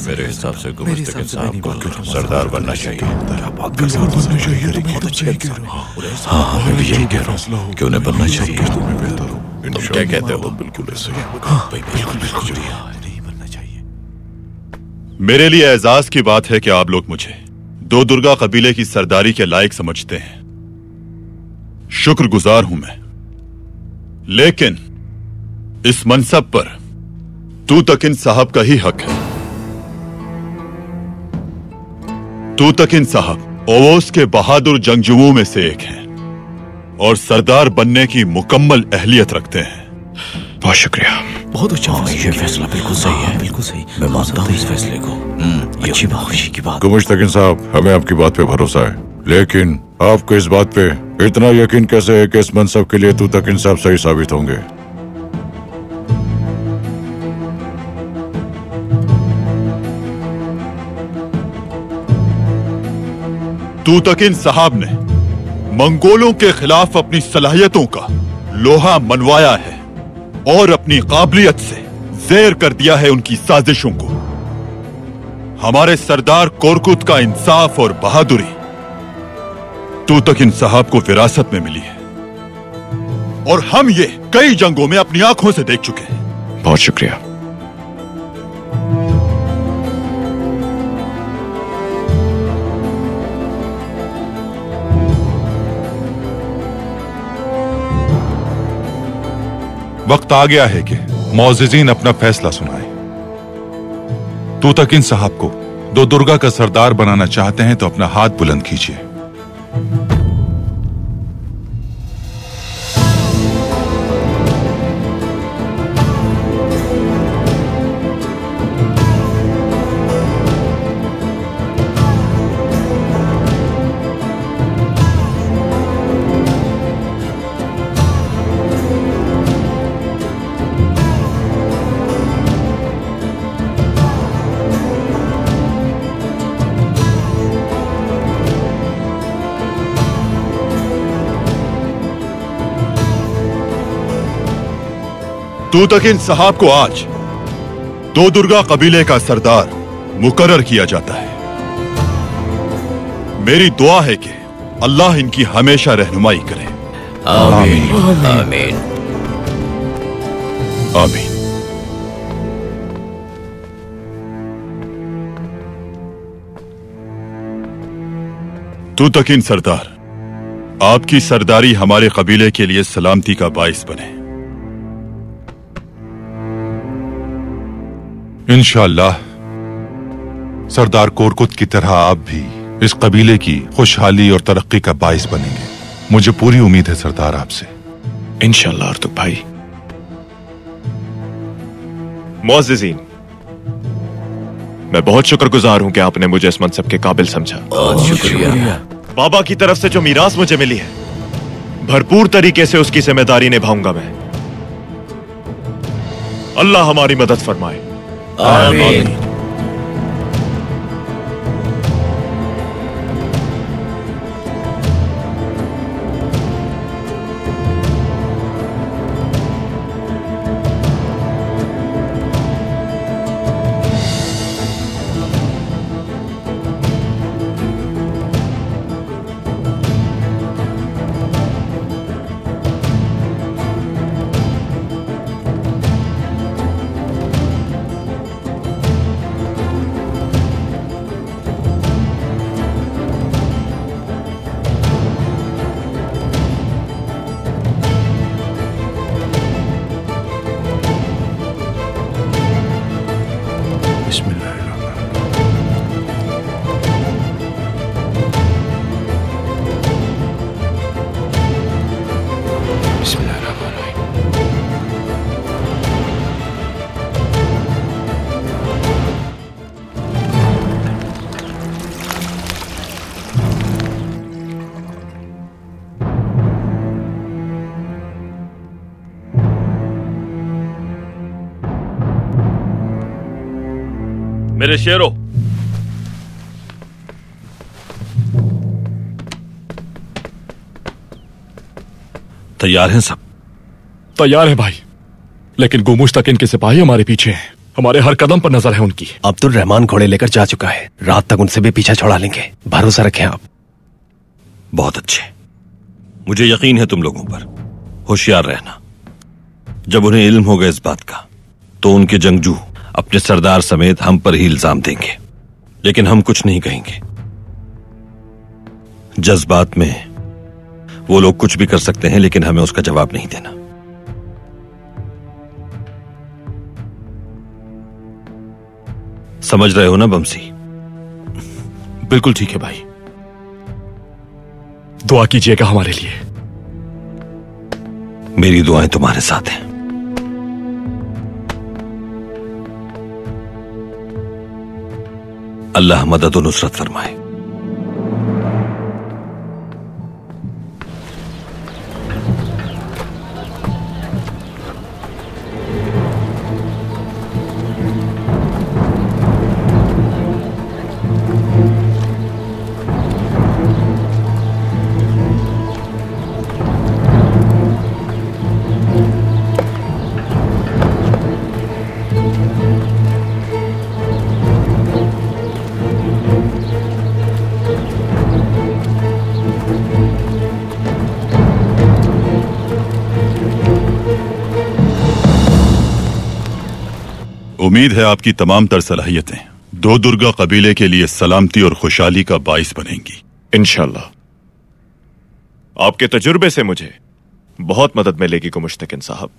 M: मेरे हिसाब से गुमुश्तकिन साहब को सरदार बनना चाहिए।
B: हाँ, मैं भी यही कह रहा हूँ कि उन्हें बनना चाहिए।
M: तुम क्या कहते हो?
F: बिल्कुल ऐसे मेरे लिए एजाज की बात है कि आप लोग मुझे दो दुर्गा कबीले की सरदारी के लायक समझते हैं। शुक्रगुजार हूं मैं, लेकिन इस मनसब पर तूतकिन साहब का ही हक है। तूतकिन साहब ओवोस के बहादुर जंगजुओं में से एक हैं और सरदार बनने की मुकम्मल अहलियत रखते हैं।
D: बहुत शुक्रिया।
J: बहुत अच्छा ये फैसला बिल्कुल सही है। बिल्कुल सही, मैं मानता हूँ इस फैसले को। ये अच्छी बात, खुशी की बात।
M: गुमुश्तकिन साहब, हमें आपकी बात पे भरोसा है, लेकिन आपको इस बात पे इतना यकीन कैसे है कि इस मनसब के लिए तूतकिन साहब सही साबित होंगे?
F: तूतकिन साहब ने मंगोलों के खिलाफ अपनी सलाहियतों का लोहा मनवाया है और अपनी काबिलियत से ज़ेर कर दिया है उनकी साजिशों को। हमारे सरदार कोरकुत का इंसाफ और बहादुरी तूतकिन साहब को विरासत में मिली है और हम ये कई जंगों में अपनी आंखों से देख चुके हैं।
D: बहुत शुक्रिया।
F: वक्त आ गया है कि मौजिजीन अपना फैसला सुनाए। तूतकिन साहब को दो दुर्गा का सरदार बनाना चाहते हैं तो अपना हाथ बुलंद कीजिए। तूतकिन साहब को आज दो दुर्गा कबीले का सरदार मुकर्रर किया जाता है। मेरी दुआ है कि अल्लाह इनकी हमेशा रहनुमाई करे।
J: आमीन आमीन
F: आमीन। तूतकिन सरदार, आपकी सरदारी हमारे कबीले के लिए सलामती का बाइस बने। इंशाअल्लाह सरदार कोरकुत की तरह आप भी इस कबीले की खुशहाली और तरक्की का बाइस बनेंगे। मुझे पूरी उम्मीद है सरदार आपसे।
D: इंशाअल्लाह अर्तुग भाई। मुअज़्ज़िज़ीन, मैं बहुत शुक्रगुजार हूं कि आपने मुझे इस मनसब के काबिल समझा।
J: शुक्रिया।
D: बाबा की तरफ से जो मीरास मुझे मिली है, भरपूर तरीके से उसकी जिम्मेदारी निभाऊंगा मैं। अल्लाह हमारी मदद फरमाए।
J: आमीन।
B: मेरे शेरों, तैयार हैं सब?
L: तैयार है भाई, लेकिन गुमुश्तकिन के सिपाही हमारे पीछे हैं। हमारे हर कदम पर नजर है उनकी।
J: अब्दुल रहमान घोड़े लेकर जा चुका है। रात तक उनसे भी पीछा छुड़ा लेंगे, भरोसा रखें आप।
B: बहुत अच्छे। मुझे यकीन है तुम लोगों पर। होशियार रहना। जब उन्हें इल्म होगा इस बात का, तो उनके जंगजू अपने सरदार समेत हम पर ही इल्जाम देंगे, लेकिन हम कुछ नहीं कहेंगे। जज्बात में वो लोग कुछ भी कर सकते हैं, लेकिन हमें उसका जवाब नहीं देना। समझ रहे हो ना बमसी?
L: बिल्कुल ठीक है भाई। दुआ कीजिएगा हमारे लिए।
B: मेरी दुआएं तुम्हारे साथ हैं। अल्लाह मदद और नुसरत फरमाए।
F: उम्मीद है आपकी तमाम तर सलाहियतें दो दुर्गा कबीले के लिए सलामती और खुशहाली का बाइस बनेंगी।
D: इंशाअल्लाह। आपके तजुर्बे से मुझे बहुत मदद मिलेगी गुमुश्तकिन साहब।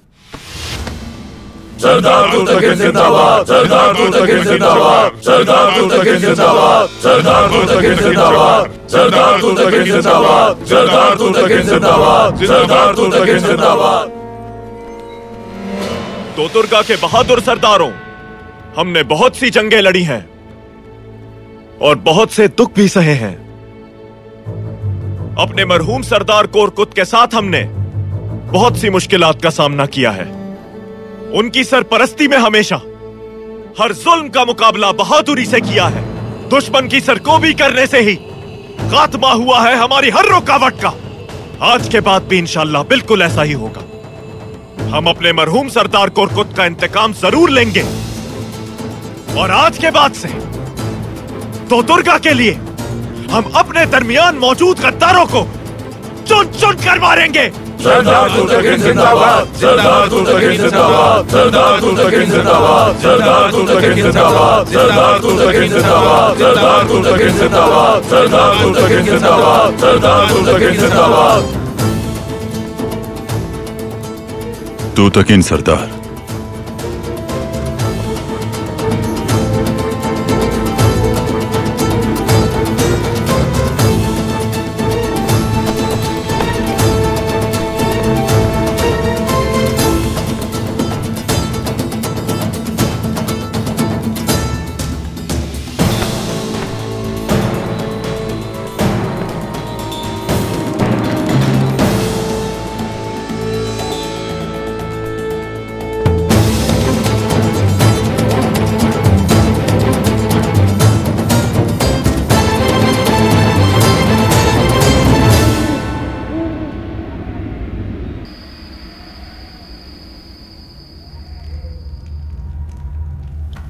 M: सरदार तुतकिन जिंदाबाद, सरदार तुतकिन जिंदाबाद, सरदार तुतकिन जिंदाबाद, सरदार तुतकिन जिंदाबाद, सरदार तुतकिन जिंदाबाद, सरदार तुतकिन जिंदाबाद, सरदार तुतकिन जिंदाबाद।
B: तो दुर्गा के बहादुर सरदारों, हमने बहुत सी जंगें लड़ी हैं और बहुत से दुख भी सहे हैं। अपने मरहूम सरदार कोरकुत के साथ हमने बहुत सी मुश्किलात का सामना किया है। उनकी सरपरस्ती में हमेशा हर जुल्म का मुकाबला बहादुरी से किया है। दुश्मन की सरकोबी करने से ही खात्मा हुआ है हमारी हर रुकावट का। आज के बाद भी इंशाअल्लाह बिल्कुल ऐसा ही होगा। हम अपने मरहूम सरदार कोरकुत का इंतकाम जरूर लेंगे और आज के बाद से तो दुर्गा के लिए हम अपने दरमियान मौजूद गद्दारों को चुन चुन कर मारेंगे।
M: सरदार तुतकिन जिंदाबाद, सरदार तुतकिन जिंदाबाद, सरदार तुतकिन जिंदाबाद, सरदार तुतकिन जिंदाबाद, सरदार तुतकिन जिंदाबाद, सरदार तुतकिन जिंदाबाद, सरदार तुतकिन जिंदाबाद, सरदार तुतकिन जिंदाबाद।
F: तुतकिन सरदार,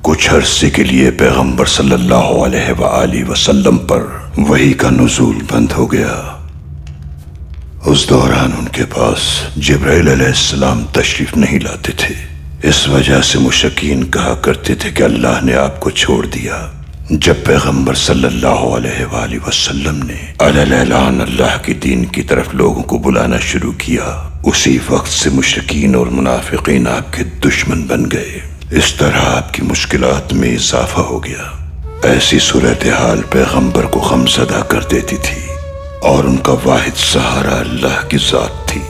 N: कुछ अरसे के लिए पैगंबर सल्लल्लाहु अलैहि वसल्लम पर वही का नुज़ूल बंद हो गया। उस दौरान उनके पास जिब्राइल अलैहिस्सलाम तशरीफ नहीं लाते थे। इस वजह से मुशरिकीन कहा करते थे कि अल्लाह ने आपको छोड़ दिया। जब पैगंबर सल्लल्लाहु अलैहि वसल्लम ने अलल-ऐलान अल्लाह की दीन की तरफ लोगों को बुलाना शुरू किया, उसी वक्त से मुशरिकीन और मुनाफिकीन आपके दुश्मन बन गए। इस तरह आपकी मुश्किलात में इजाफा हो गया। ऐसी सूरत हाल पैगंबर को गमज़दा कर देती थी और उनका वाहिद सहारा अल्लाह की जात थी।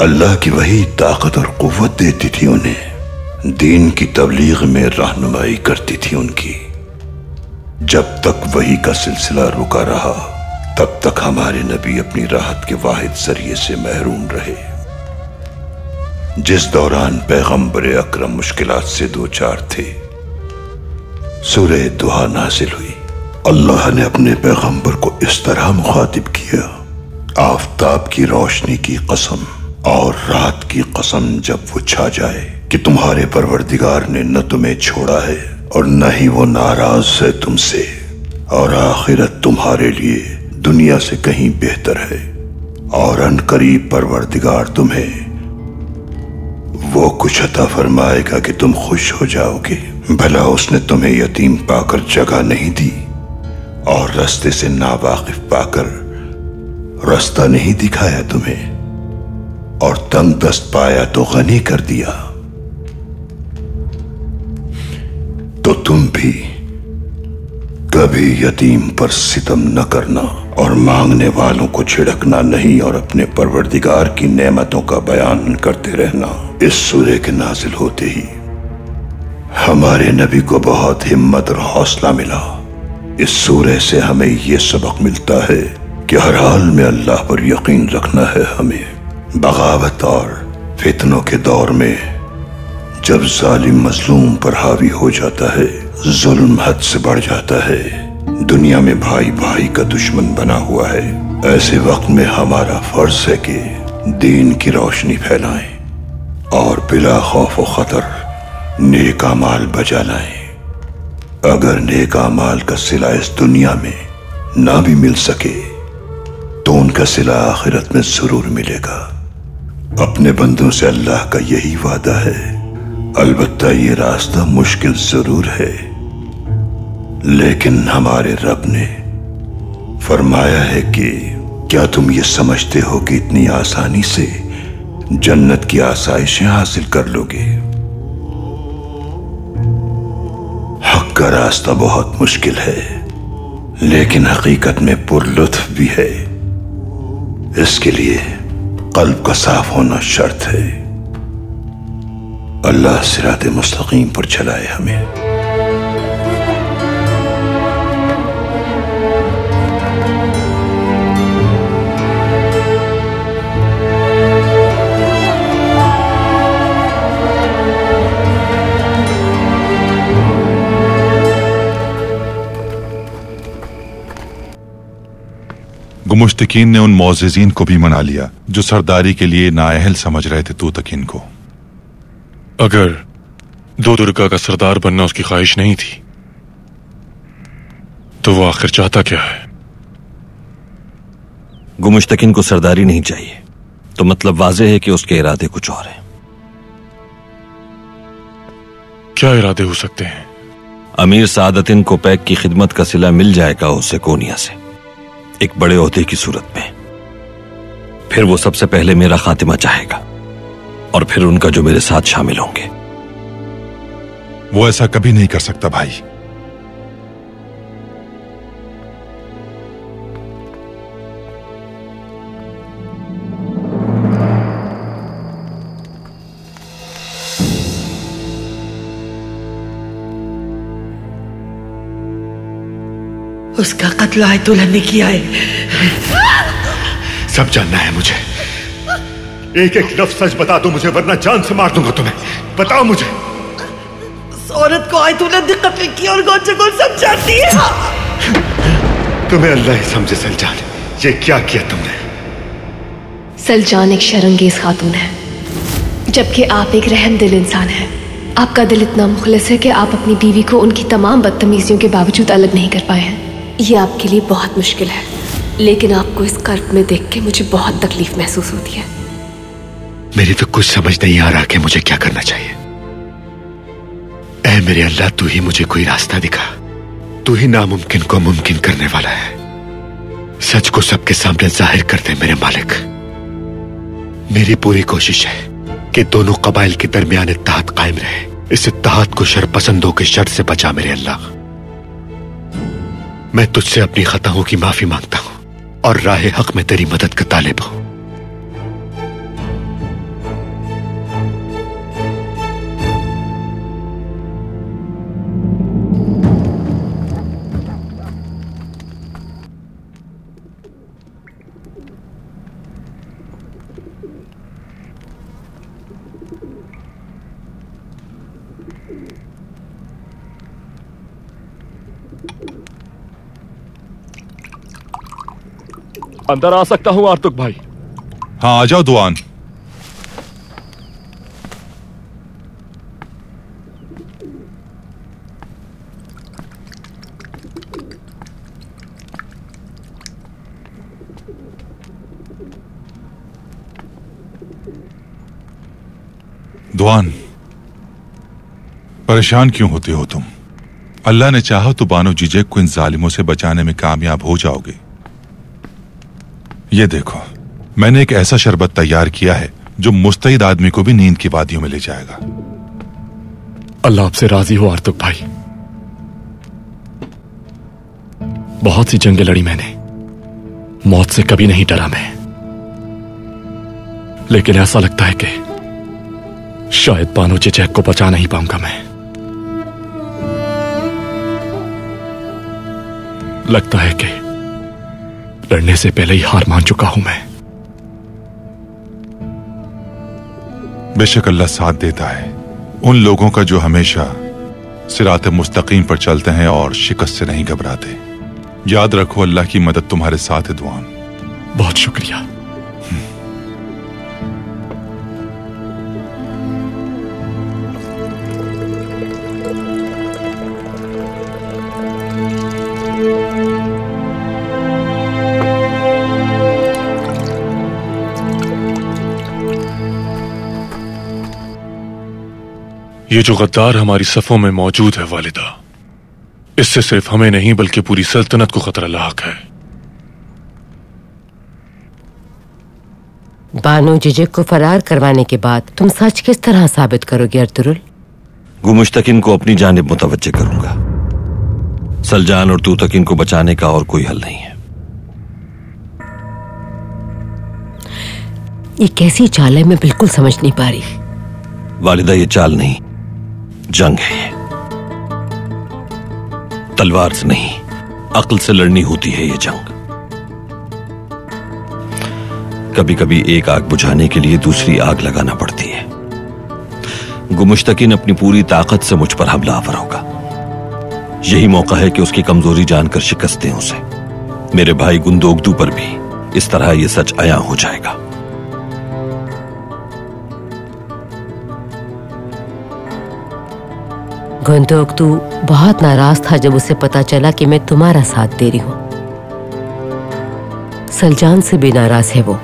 N: अल्लाह की वही ताकत और कुव्वत देती थी उन्हें, दीन की तबलीग में रहनुमाई करती थी उनकी। जब तक वही का सिलसिला रुका रहा, तब तक हमारे नबी अपनी राहत के वाहिद जरिए से महरूम रहे। जिस दौरान पैगंबर अकरम मुश्किलात से दो चार थे, सूरह दुहा नाजिल हुई। अल्लाह ने अपने पैगंबर को इस तरह मुखातिब किया, आफताब की रोशनी की कसम और रात की कसम जब वो छा जाए कि तुम्हारे परवरदिगार ने न तुम्हें छोड़ा है और न ही वो नाराज है तुमसे, और आखिरत तुम्हारे लिए दुनिया से कहीं बेहतर है, और अनकरीब परवरदिगार तुम्हें वो कुछ अता फरमाएगा कि तुम खुश हो जाओगे। भला उसने तुम्हें यतीम पाकर जगह नहीं दी और रास्ते से नावाकिफ पाकर रास्ता नहीं दिखाया तुम्हें, और तंग दस्त पाया तो गनी कर दिया। तो तुम भी कभी यतीम पर सितम न करना और मांगने वालों को झिड़कना नहीं, और अपने परवरदिगार की नेमतों का बयान करते रहना। इस सूरे के नाजिल होते ही हमारे नबी को बहुत हिम्मत और हौसला मिला। इस सूरे से हमें यह सबक मिलता है कि हर हाल में अल्लाह पर यकीन रखना है हमें। बगावत और फितनों के दौर में जब जालिम मजलूम पर हावी हो जाता है, जुल्म हद से बढ़ जाता है, दुनिया में भाई भाई का दुश्मन बना हुआ है, ऐसे वक्त में हमारा फर्ज है कि दीन की रोशनी फैलाएं और बिला खौफ व खतर नेक अमाल बजा लाएं। अगर नेक अमाल का सिला इस दुनिया में ना भी मिल सके तो उनका सिला आखिरत में जरूर मिलेगा। अपने बंदों से अल्लाह का यही वादा है। अलबत्ता ये रास्ता मुश्किल जरूर है, लेकिन हमारे रब ने फरमाया है कि क्या तुम ये समझते हो कि इतनी आसानी से जन्नत की आसाइशें हासिल कर लोगे। हक का रास्ता बहुत मुश्किल है, लेकिन हकीकत में पुरलुत्फ भी है। इसके लिए कल्ब का साफ होना शर्त है। अल्लाह सिराते मुस्तकीम पर चलाए हमें।
F: गुमुश्तकीन ने उन मौज़िज़ीन को भी मना लिया जो सरदारी के लिए नाअहल समझ रहे थे तूतकीन को।
H: अगर दो दुर्गा का सरदार बनना उसकी ख्वाहिश नहीं थी तो वो आखिर चाहता क्या है?
B: गुमुश्तकीन को सरदारी नहीं चाहिए, तो मतलब वाज़ेह है कि उसके इरादे कुछ और हैं।
H: क्या इरादे हो सकते हैं?
B: अमीर सादतिन को पैक की खिदमत का सिला मिल जाएगा उससे कोनिया से, एक बड़े ओहदे की सूरत में। फिर वो सबसे पहले मेरा खातिमा चाहेगा और फिर उनका जो मेरे साथ शामिल होंगे।
F: वो ऐसा कभी नहीं कर सकता भाई।
I: उसका कत्ल आए दुल्हन ने किया है।
A: सब जानना है मुझे। एक एक लफ्ज सच बता दो मुझे, वरना जान से मार दूंगा तुम्हें। बताओ मुझे।
I: उस औरत को आए दुल्हन ने कत्ल किया और गोचगोल सब जानती है।
A: तुम्हें अल्लाह ही समझे सलजान, ये क्या किया तुमने?
E: सलजान एक शर्मंगेज खातून है, जबकि आप एक रहम दिल इंसान हैं। आपका दिल इतना मुखलिस है कि आप अपनी बीवी को उनकी तमाम बदतमीजियों के बावजूद अलग नहीं कर पाए हैं। ये आपके लिए बहुत मुश्किल है, लेकिन आपको इस कर्ब में देख के मुझे बहुत तकलीफ महसूस होती है।
A: मेरी तो कुछ समझ नहीं आ रहा कि मुझे क्या करना चाहिए। ऐ मेरे अल्लाह, तू ही मुझे कोई रास्ता दिखा। तू ही नामुमकिन को मुमकिन करने वाला है। सच को सबके सामने जाहिर कर दे मेरे मालिक। मेरी पूरी कोशिश है कि दोनों कबाइल के दरमियान इत्तेहाद कायम रहे। इस इत्तेहाद को शरपसंदों के शर से बचा मेरे अल्लाह। मैं तुझसे अपनी खताओं की माफी मांगता हूं और राह हक में तेरी मदद का तालिब हूं।
L: अंदर आ सकता हूं आर्तुक भाई?
F: हाँ, आ जाओ दुआन। दुआन, परेशान क्यों होते हो तुम? अल्लाह ने चाहा तो बानो जीजेक को इन जालिमों से बचाने में कामयाब हो जाओगे। ये देखो, मैंने एक ऐसा शरबत तैयार किया है जो मुस्तैद आदमी को भी नींद की वादियों में ले जाएगा।
L: अल्लाह आपसे राजी हो आर्तुक भाई। बहुत सी जंगें लड़ी मैंने, मौत से कभी नहीं डरा मैं, लेकिन ऐसा लगता है कि शायद बानो जीजेक को बचा नहीं पाऊंगा मैं। लगता है कि लड़ने से पहले ही हार मान चुका हूं मैं।
F: बेशक अल्लाह साथ देता है उन लोगों का जो हमेशा सिराते मुस्तकीम पर चलते हैं और शिकस्त से नहीं घबराते। याद रखो, अल्लाह की मदद तुम्हारे साथ है दुआन।
L: बहुत शुक्रिया।
H: ये जो गद्दार हमारी सफों में मौजूद है वालिदा, इससे सिर्फ हमें नहीं बल्कि पूरी सल्तनत को खतरा लाक है।
O: बानो जिजिक को फरार करवाने के बाद तुम सच किस तरह साबित करोगे अर्तुरुल?
B: गुमुश्तकिन को अपनी जानिब मुतवज्जे करूंगा। सलजान और तूतकिन को बचाने का और कोई हल नहीं है।
O: ये कैसी चाल है, मैं बिल्कुल समझ नहीं पा रही।
B: वालिदा, ये चाल नहीं, जंग है। ये तलवार से नहीं, अक्ल से लड़नी होती है ये जंग। कभी कभी एक आग बुझाने के लिए दूसरी आग लगाना पड़ती है। गुमुश्तकिन अपनी पूरी ताकत से मुझ पर हमलावर होगा। यही मौका है कि उसकी कमजोरी जानकर शिकस्त दें उसे। मेरे भाई गुंदोगदू पर भी इस तरह यह सच आया हो जाएगा।
O: गुंदोगदू बहुत नाराज था जब उसे पता चला कि मैं तुम्हारा साथ दे रही हूं। सलजान से भी नाराज है वो,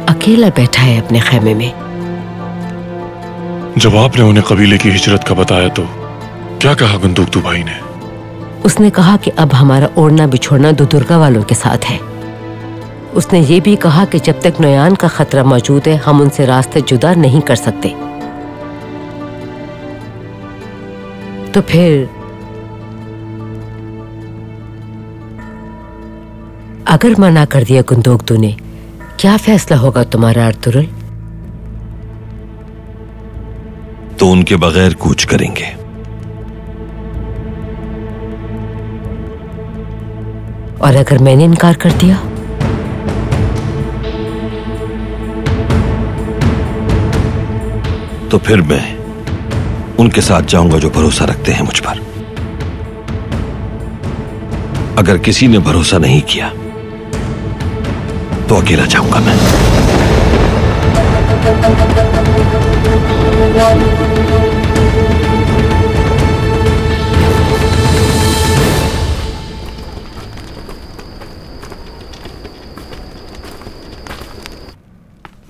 O: अकेला बैठा है अपने खैमे में।
H: जब आपने उन्हें कबीले की हिजरत का बताया तो क्या कहा गुंदोगदू भाई ने?
O: उसने कहा कि अब हमारा ओढ़ना बिछोड़ना दुर्गा वालों के साथ है। उसने ये भी कहा कि जब तक नयान का खतरा मौजूद है हम उनसे रास्ते जुदा नहीं कर सकते। तो फिर अगर मना कर दिया गुंदोगदू ने, क्या फैसला होगा तुम्हारा अर्तुरुल?
B: तो उनके बगैर कूच करेंगे।
O: और अगर मैंने इनकार कर दिया?
B: तो फिर मैं उनके साथ जाऊंगा जो भरोसा रखते हैं मुझ पर। अगर किसी ने भरोसा नहीं किया तो अकेला जाऊंगा मैं।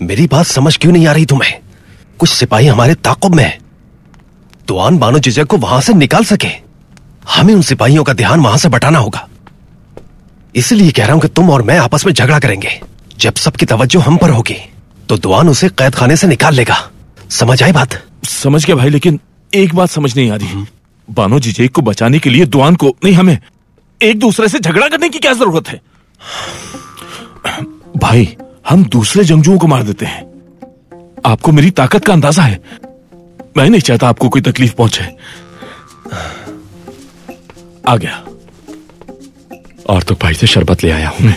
J: मेरी बात समझ क्यों नहीं आ रही तुम्हें? कुछ सिपाही हमारे ताक़ुब में हैं। दुआन बानो जिजिक को वहां से निकाल सके, हमें उन सिपाहियों का ध्यान वहां से बटाना होगा। इसलिए कह रहा हूं कि तुम और मैं आपस में झगड़ा करेंगे। जब सबकी तवज्जो हम पर होगी तो दुआन उसे कैद खाने से निकाल लेगा। समझ आई बात?
L: समझ गया भाई, लेकिन एक बात समझ नहीं आ रही। बानो जिजिक को बचाने के लिए दुआन को नहीं, हमें एक दूसरे से झगड़ा करने की क्या जरूरत है? भाई, हम दूसरे जंगजुओं को मार देते हैं। आपको मेरी ताकत का अंदाजा है। मैं नहीं चाहता आपको कोई तकलीफ पहुंचे। आ गया। और तो भाई से शरबत ले आया हूं मैं।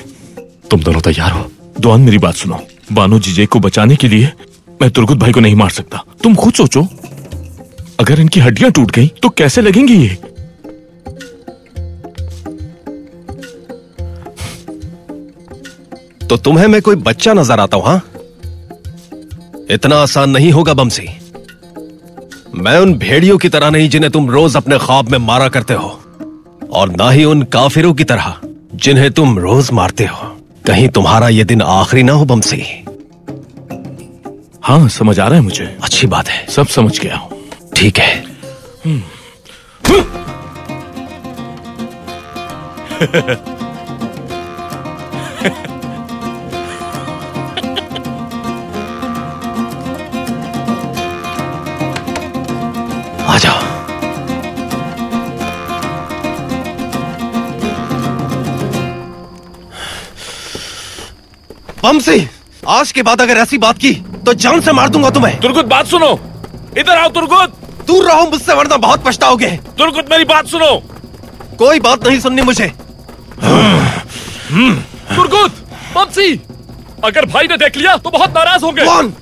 L: तुम दोनों तैयार हो? दुआन, मेरी बात सुनो। बानो जिजिक को बचाने के लिए मैं तुर्गुत भाई को नहीं मार सकता। तुम खुद सोचो, अगर इनकी हड्डियां टूट गई तो कैसे लगेंगी ये?
J: तो तुम्हें मैं कोई बच्चा नजर आता हूं? हाँ, इतना आसान नहीं होगा बमसी। मैं उन भेड़ियों की तरह नहीं जिन्हें तुम रोज अपने ख्वाब में मारा करते हो, और ना ही उन काफिरों की तरह जिन्हें तुम रोज मारते हो। कहीं तुम्हारा यह दिन आखिरी ना हो बमसी।
L: हाँ, समझ आ रहा है मुझे।
J: अच्छी बात है,
L: सब समझ गया हूं।
J: ठीक है। आ जाओ। बमसी, आज के बाद अगर ऐसी बात की तो जान से मार दूंगा तुम्हें।
L: तुर्गुत, बात सुनो। इधर आओ तुर्गुत।
J: दूर रहो मुझसे, वरना बहुत पछताओगे।
L: तुर्गुत, मेरी बात सुनो।
J: कोई बात नहीं सुननी मुझे।
L: तुर्गुत, बमसी, अगर भाई ने देख लिया तो बहुत नाराज होंगे।
J: कौन?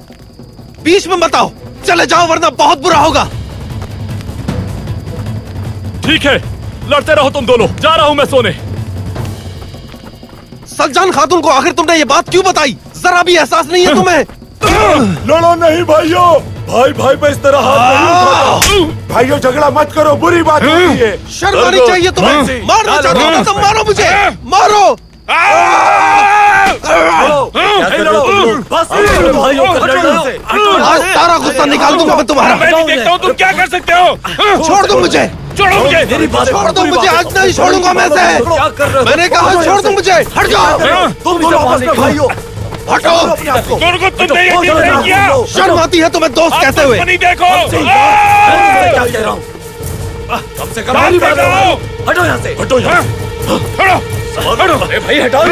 J: बीच में बताओ, चले जाओ वरना बहुत बुरा होगा।
L: ठीक है, लड़ते रहो तुम दोनों। जा रहा हूं मैं सोने।
J: सलजान खातून को आखिर तुमने ये बात क्यों बताई? जरा भी एहसास नहीं है तुम्हें?
M: लड़ो नहीं भाइयों। भाई भाई पे इस तरह हाथ नहीं उठाता। भाइयों, झगड़ा मत करो, बुरी बात होती है।
J: शर्म आनी चाहिए तुम्हें। मारना चाहते हो तो मारो मुझे, मारो। आज सारा गुस्सा निकाल दूंगा मैं तुम्हारा।
L: मैं भी देखता हूँ तुम क्या कर सकते हो।
J: छोड़ दो मुझे,
L: छोड़ो मुझे।
J: छोड़ दो मुझे, आज नहीं छोड़ूंगा मैं से। मैंने कहा छोड़ दो मुझे। हट जाओ।
M: तुम दोनों आपस में भाइयों
J: हटो
H: अपने आप को। तुमने ये ठीक नहीं किया।
J: शर्म आती है तुम्हें दोस्त कहते हुए।
H: नहीं देखो
G: क्या कह रहा हूँ, कम से कम मेरी बात करो। हटो यहाँ से, हटो यहाँ, हटो भाई, हटाओ।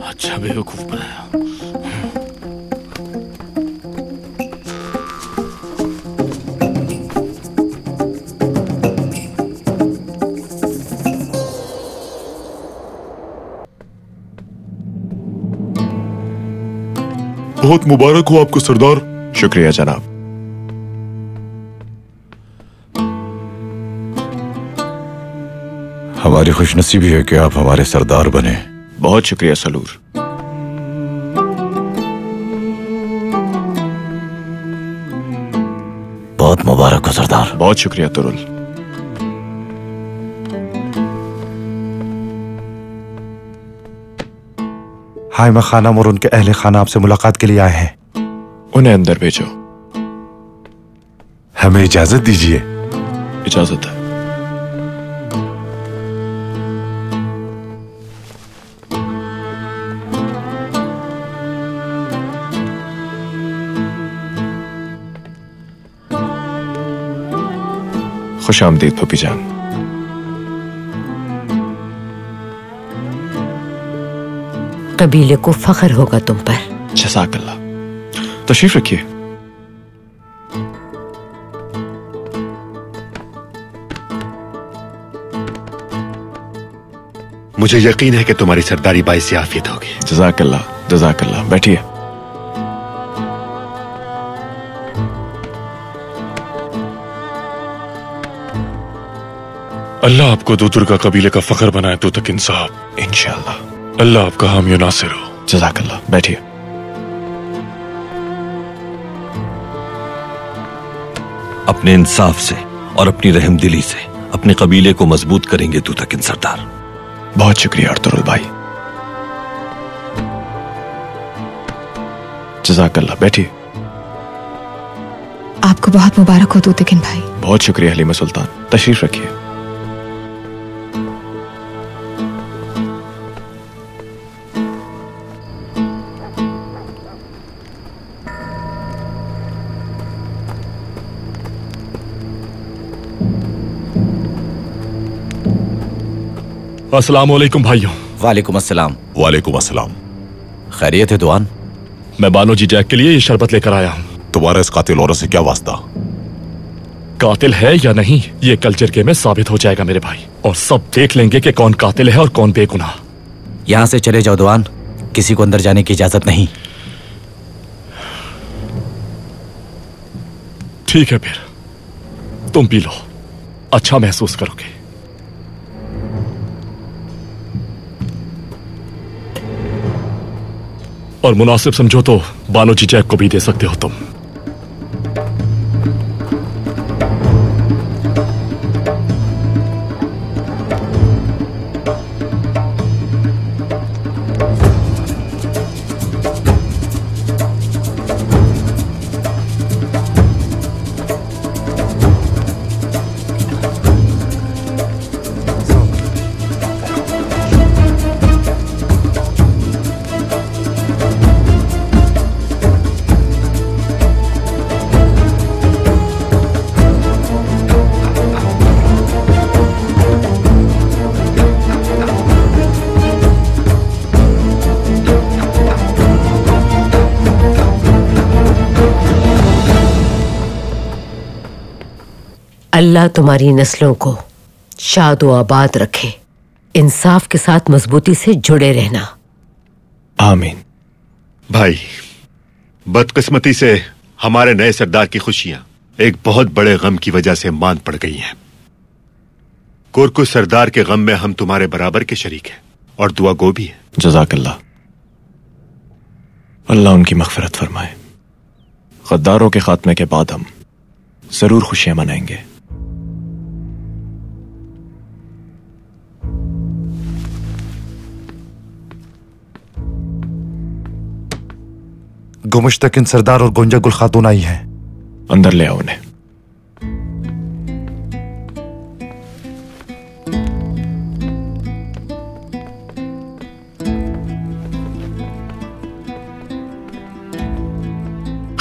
L: अच्छा बेवकूफ बनाया।
F: बहुत मुबारक हो आपको सरदार।
D: शुक्रिया जनाब।
G: हमारी खुशनसीबी है कि आप हमारे सरदार बने।
D: बहुत शुक्रिया सलूर।
G: बहुत मुबारक हो सरदार।
D: बहुत शुक्रिया तुरुल।
G: हाइमा खानम और उनके अहले खाना आपसे मुलाकात के लिए आए हैं।
D: उन्हें अंदर भेजो।
G: हमें इजाजत दीजिए।
D: इजाजत है। खुश आमदीद फूफी जान।
O: कबीले को फख्र होगा तुम पर।
D: जज़ाकल्लाह। तशरीफ रखिए।
A: मुझे यकीन है कि तुम्हारी सरदारी बाइस आफियत होगी।
D: जज़ाकल्लाह, जज़ाकल्लाह। बैठिए।
H: अल्लाह आपको दो दुर्गा कबीले का फख्र बनाए तो तक इंसाफ।
D: इंशाअल्लाह।
H: अल्लाह आपका हामी नासिर हो।
D: जज़ाकल्लाह। बैठिए।
B: अपने इंसाफ से और अपनी रहमदिली से अपने कबीले को मजबूत करेंगे दूतकिन सरदार।
D: बहुत शुक्रिया अर्तुगरुल भाई। जज़ाकल्लाह। बैठिए।
P: आपको बहुत मुबारक हो दूतकिन भाई।
D: बहुत शुक्रिया हलीमा सुल्तान। तशरीफ रखिए।
L: अस्सलाम वालेकुम भाइयों।
G: वालेकुम अस्सलाम।
F: वालेकुम अस्सलाम।
G: खैरियत है दुआन?
L: मैं बानो जी जैक के लिए ये शरबत लेकर आया हूँ।
F: तुम्हारा इस कातिल औरत से क्या वास्ता?
L: कातिल है या नहीं ये कल जिरगे में साबित हो जाएगा मेरे भाई, और सब देख लेंगे कि कौन कातिल है और कौन बेगुनाह।
G: यहाँ से चले जाओ दुआन, किसी को अंदर जाने की इजाजत नहीं।
L: ठीक है फिर तुम पी लो, अच्छा महसूस करोगे। और मुनासिब समझो तो बानो जी जैक को भी दे सकते हो तुम।
O: अल्लाह तुम्हारी नस्लों को शाद व आबाद रखे। इंसाफ के साथ मजबूती से जुड़े रहना।
D: आमीन।
A: भाई, बदकिस्मती से हमारे नए सरदार की खुशियां एक बहुत बड़े गम की वजह से मांद पड़ गई हैं। कुरकुस सरदार के गम में हम तुम्हारे बराबर के शरीक हैं और दुआ गो भी है।
D: जज़ाकल्लाह। अल्लाह उनकी मग़फ़िरत फरमाए। गद्दारों के खात्मे के बाद हम जरूर खुशियां मनाएंगे।
G: गुमुश्तकिन सरदार और गोंजा गुल खातून आई हैं।
D: अंदर ले आओ उन्हें।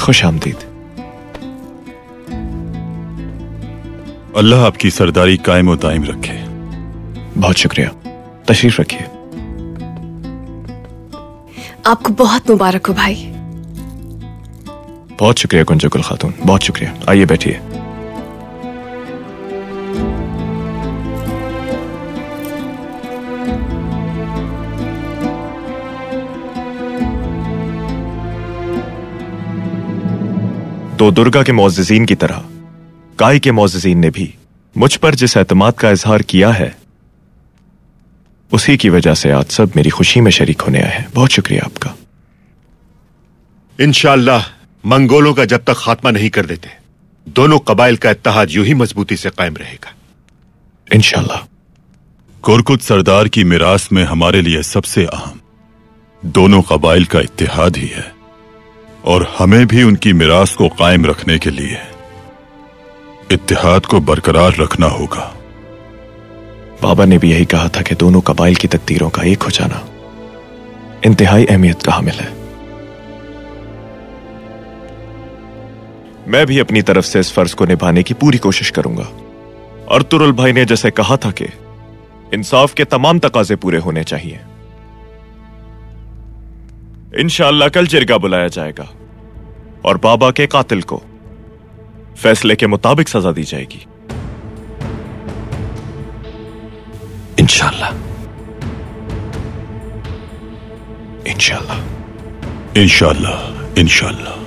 D: खुश आमदीद।
F: अल्लाह आपकी सरदारी कायम व दायम रखे।
D: बहुत शुक्रिया, तशरीफ रखिए।
E: आपको बहुत मुबारक हो भाई।
D: बहुत शुक्रिया गुंजकुल खातून, बहुत शुक्रिया। आइए बैठिए। तो दुर्गा के मोअज़्ज़िज़ीन की तरह काई के मोअज़्ज़िज़ीन ने भी मुझ पर जिस एतमाद का इजहार किया है, उसी की वजह से आज सब मेरी खुशी में शरीक होने आए हैं। बहुत शुक्रिया आपका।
A: इंशाअल्लाह मंगोलों का जब तक खात्मा नहीं कर देते, दोनों कबाइल का इत्तेहाद यूं ही मजबूती से कायम रहेगा।
D: इंशाअल्लाह।
F: कुरकुत सरदार की मिरास में हमारे लिए सबसे अहम दोनों कबाइल का इत्तेहाद ही है, और हमें भी उनकी मिरास को कायम रखने के लिए इत्तेहाद को बरकरार रखना होगा।
D: बाबा ने भी यही कहा था कि दोनों कबाइल की तकदीरों का एक हो जाना इंतहाई अहमियत का हामिल है। मैं भी अपनी तरफ से इस फर्ज को निभाने की पूरी कोशिश करूंगा। अर्तुरुल भाई ने जैसे कहा था कि इंसाफ के तमाम तकाजे पूरे होने चाहिए। इंशाअल्लाह कल जिरगा बुलाया जाएगा और बाबा के कातिल को फैसले के मुताबिक सजा दी जाएगी। इंशाअल्लाह, इंशाअल्लाह,
F: इंशाअल्लाह, इंशाअल्लाह।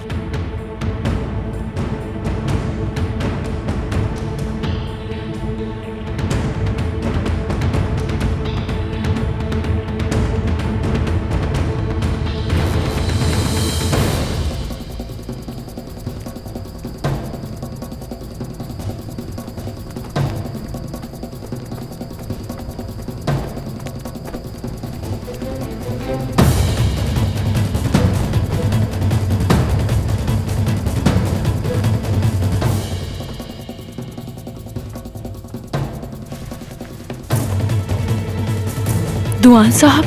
P: दुआन साहब,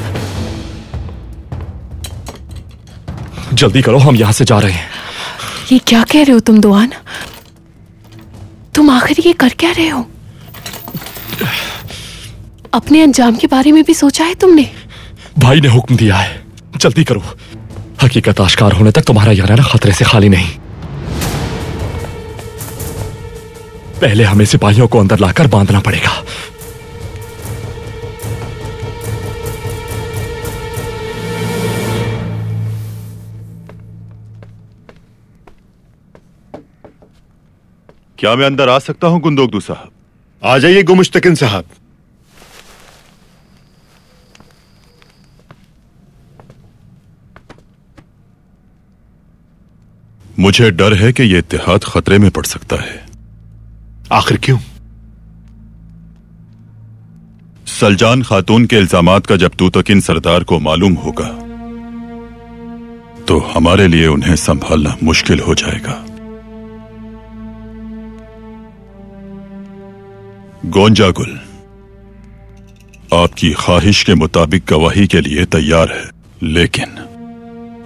L: जल्दी करो, हम यहां से जा रहे हैं।
P: ये क्या कह रहे हो तुम दुआन? तुम आखिर ये कर क्या रहे हो? अपने अंजाम के बारे में भी सोचा है तुमने?
L: भाई ने हुक्म दिया है, जल्दी करो। हकीकत आश्कार होने तक तुम्हारा यह रहना खतरे से खाली नहीं। पहले हमें सिपाहियों को अंदर लाकर बांधना पड़ेगा।
F: क्या मैं अंदर आ सकता हूं गुंदोगदू साहब?
A: आ जाइए गुमुश्तकिन साहब।
F: मुझे डर है कि यह इत्तेहाद खतरे में पड़ सकता है।
A: आखिर क्यों?
F: सलजान खातून के इल्जामात का जब तूतकिन सरदार को मालूम होगा तो हमारे लिए उन्हें संभालना मुश्किल हो जाएगा। गोंजागुल आपकी ख्वाहिश के मुताबिक गवाही के लिए तैयार है, लेकिन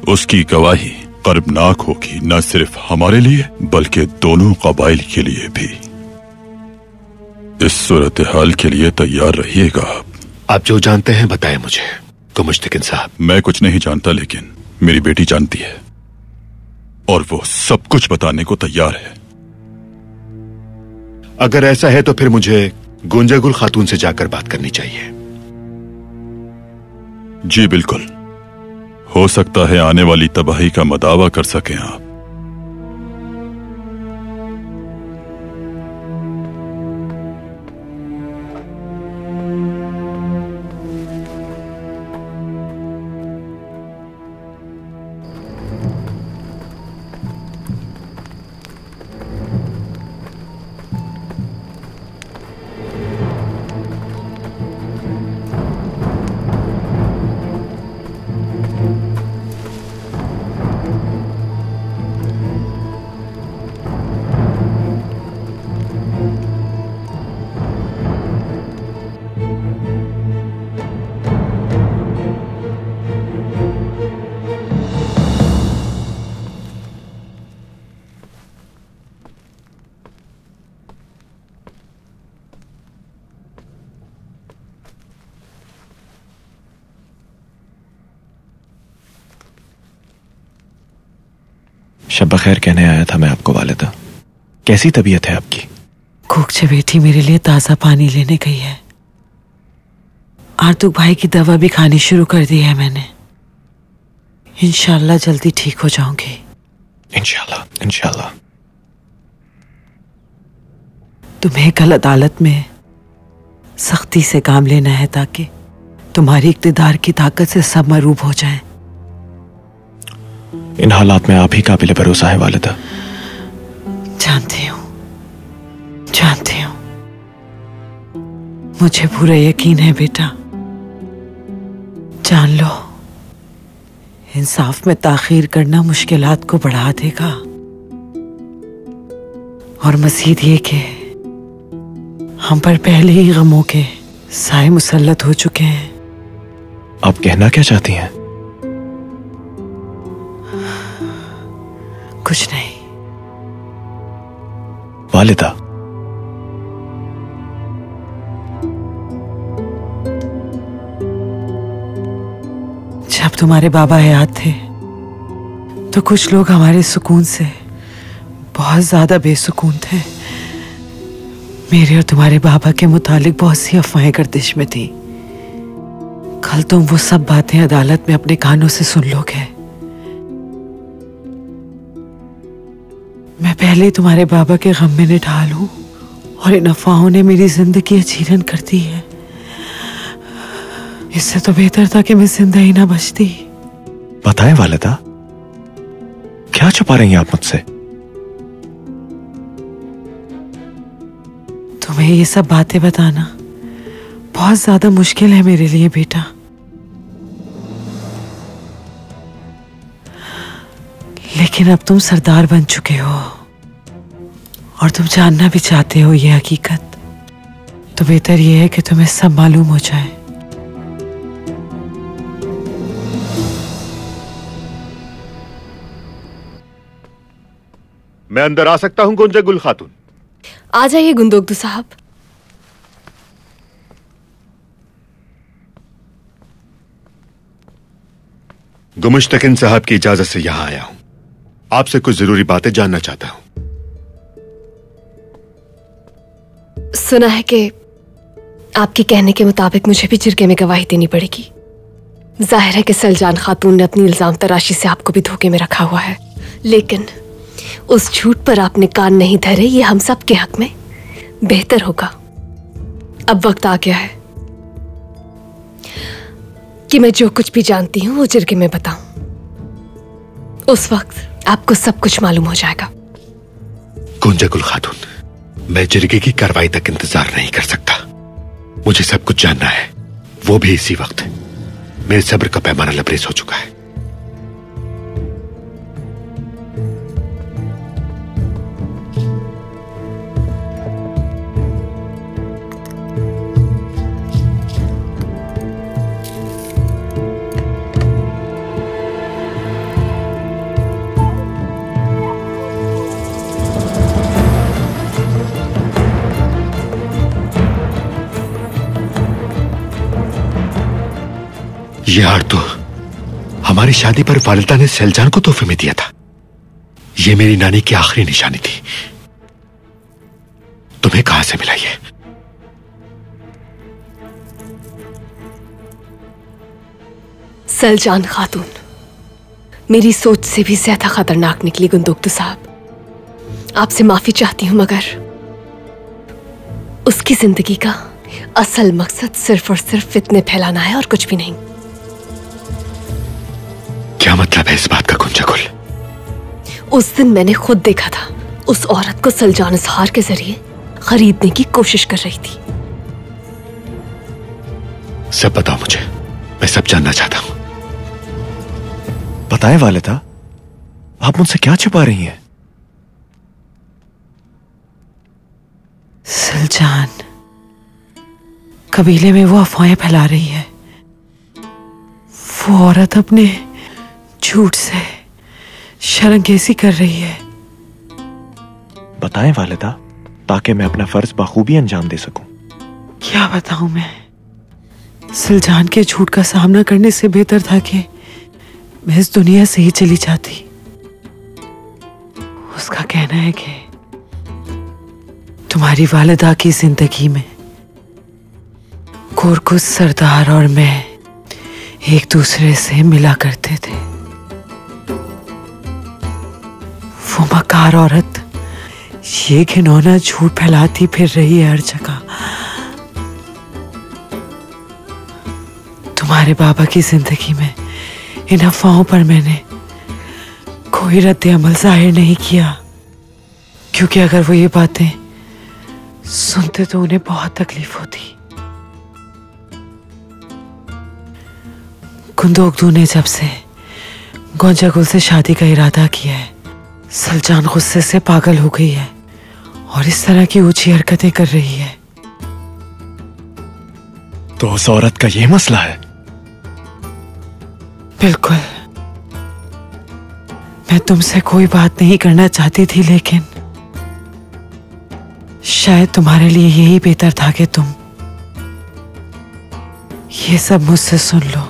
F: उसकी गवाही कर्बनाक होगी, न सिर्फ हमारे लिए बल्कि दोनों कबाइल के लिए भी। इस सूरत हाल के लिए तैयार रहिएगा।
A: आप जो जानते हैं बताएं मुझे गुमुश्तकिन साहब।
F: मैं कुछ नहीं जानता, लेकिन मेरी बेटी जानती है और वो सब कुछ बताने को तैयार है।
A: अगर ऐसा है तो फिर मुझे गुंजागुल खातून से जाकर बात करनी चाहिए।
F: जी बिल्कुल, हो सकता है आने वाली तबाही का मदावा कर सकें आप।
D: शब बखैर कहने आया था मैं आपको वालिदा। कैसी तबीयत है आपकी?
I: कोकचे बेटी मेरे लिए ताजा पानी लेने गई है। आर्तुक भाई की दवा भी खानी शुरू कर दी है मैंने। इंशाल्लाह जल्दी ठीक हो जाऊंगी।
D: इंशाल्लाह इंशाल्लाह।
I: तुम्हें कल अदालत में सख्ती से काम लेना है ताकि तुम्हारी इक्तिदार की ताकत से सब मरूब हो जाएं।
D: इन हालात में आप ही काबिल भरोसा है वालिदा।
I: जानती हूं, जानती हूं। मुझे पूरा यकीन है बेटा। जान लो, इंसाफ में ताखीर करना मुश्किलात को बढ़ा देगा और मजीद ये कि हम पर पहले ही गमों के साए मुसल्लत हो चुके हैं।
D: आप कहना क्या चाहती हैं?
I: कुछ नहीं
D: वालिदा।
I: जब तुम्हारे बाबा हयात थे तो कुछ लोग हमारे सुकून से बहुत ज्यादा बेसुकून थे। मेरे और तुम्हारे बाबा के मुतालिक बहुत सी अफवाहें गर्दिश में थी। कल तुम वो सब बातें अदालत में अपने कानों से सुन लोगे। मैं पहले तुम्हारे बाबा के गम में निढाल हूं और इन अफवाहों ने मेरी जिंदगी अचीरन कर दी है। इससे तो बेहतर था कि मैं जिंदा ही ना बचती।
D: बताएं वालिदा, क्या छुपा रही हैं आप मुझसे?
I: तुम्हें ये सब बातें बताना बहुत ज्यादा मुश्किल है मेरे लिए बेटा। लेकिन अब तुम सरदार बन चुके हो और तुम जानना भी चाहते हो ये हकीकत, तो बेहतर ये है कि तुम्हें सब मालूम हो जाए।
A: मैं अंदर आ सकता हूं गुंजा गुल खातून?
E: आ जाइए गुंदोगदू साहब।
A: गुमुश्तकिन साहब की इजाजत से यहां आया हूं। आपसे कुछ जरूरी बातें जानना चाहता हूं।
E: सुना है कि आपके कहने के मुताबिक मुझे भी जिरगे में गवाही देनी पड़ेगी। जाहिर है कि सलजान खातून ने अपनी इल्जाम तराशी से आपको भी धोखे में रखा हुआ है, लेकिन उस झूठ पर आपने कान नहीं धरे। ये हम सब के हक में बेहतर होगा। अब वक्त आ गया है कि मैं जो कुछ भी जानती हूं वो जिरगे में बताऊं। उस वक्त आपको सब कुछ मालूम हो जाएगा।
A: गुंजा गुल खातून, मैं जिरगे की कार्रवाई तक इंतजार नहीं कर सकता। मुझे सब कुछ जानना है, वो भी इसी वक्त। मेरे सब्र का पैमाना लबरेज हो चुका है। ये हार तो हमारी शादी पर वालिदा ने सलजान को तोहफे में दिया था। ये मेरी नानी की आखिरी निशानी थी। तुम्हें कहां से मिला ये?
E: सलजान खातून मेरी सोच से भी ज्यादा खतरनाक निकली गुंदोगदू साहब। आपसे माफी चाहती हूं, मगर उसकी जिंदगी का असल मकसद सिर्फ और सिर्फ फितने फैलाना है और कुछ भी नहीं।
A: क्या मतलब है इस बात का गुंजा गुल?
E: उस दिन मैंने खुद देखा था उस औरत को सलजान इजहार के जरिए खरीदने की कोशिश कर रही थी।
A: सब बताओ मुझे, मैं सब जानना चाहता हूं।
D: बताएं वालिदा, आप मुझसे क्या छुपा रही हैं?
I: सलजान कबीले में वो अफवाहें फैला रही है। वो औरत अपने झूठ से शर्मगेजी कर रही है।
D: बताएं वालिदा, ताकि मैं अपना फर्ज बखूबी अंजाम दे सकूं।
I: क्या बताऊं मैं? सलजान के झूठ का सामना करने से बेहतर था कि मैं इस दुनिया से ही चली जाती। उसका कहना है कि तुम्हारी वालिदा की जिंदगी में कोरकुस सरदार और मैं एक दूसरे से मिला करते थे। वो मकार औरत ये घिनौना झूठ फैलाती फिर रही है हर जगह। तुम्हारे बाबा की जिंदगी में इन अफवाहों पर मैंने कोई रद्द अमल जाहिर नहीं किया, क्योंकि अगर वो ये बातें सुनते तो उन्हें बहुत तकलीफ होती। गुंदोगदू ने जब से गोंजागुल से शादी का इरादा किया है, सलजान गुस्से से पागल हो गई है और इस तरह की ऊंची हरकतें कर रही है।
D: तो उस औरत का ये मसला है?
I: बिल्कुल। मैं तुमसे कोई बात नहीं करना चाहती थी, लेकिन शायद तुम्हारे लिए यही बेहतर था कि तुम ये सब मुझसे सुन लो।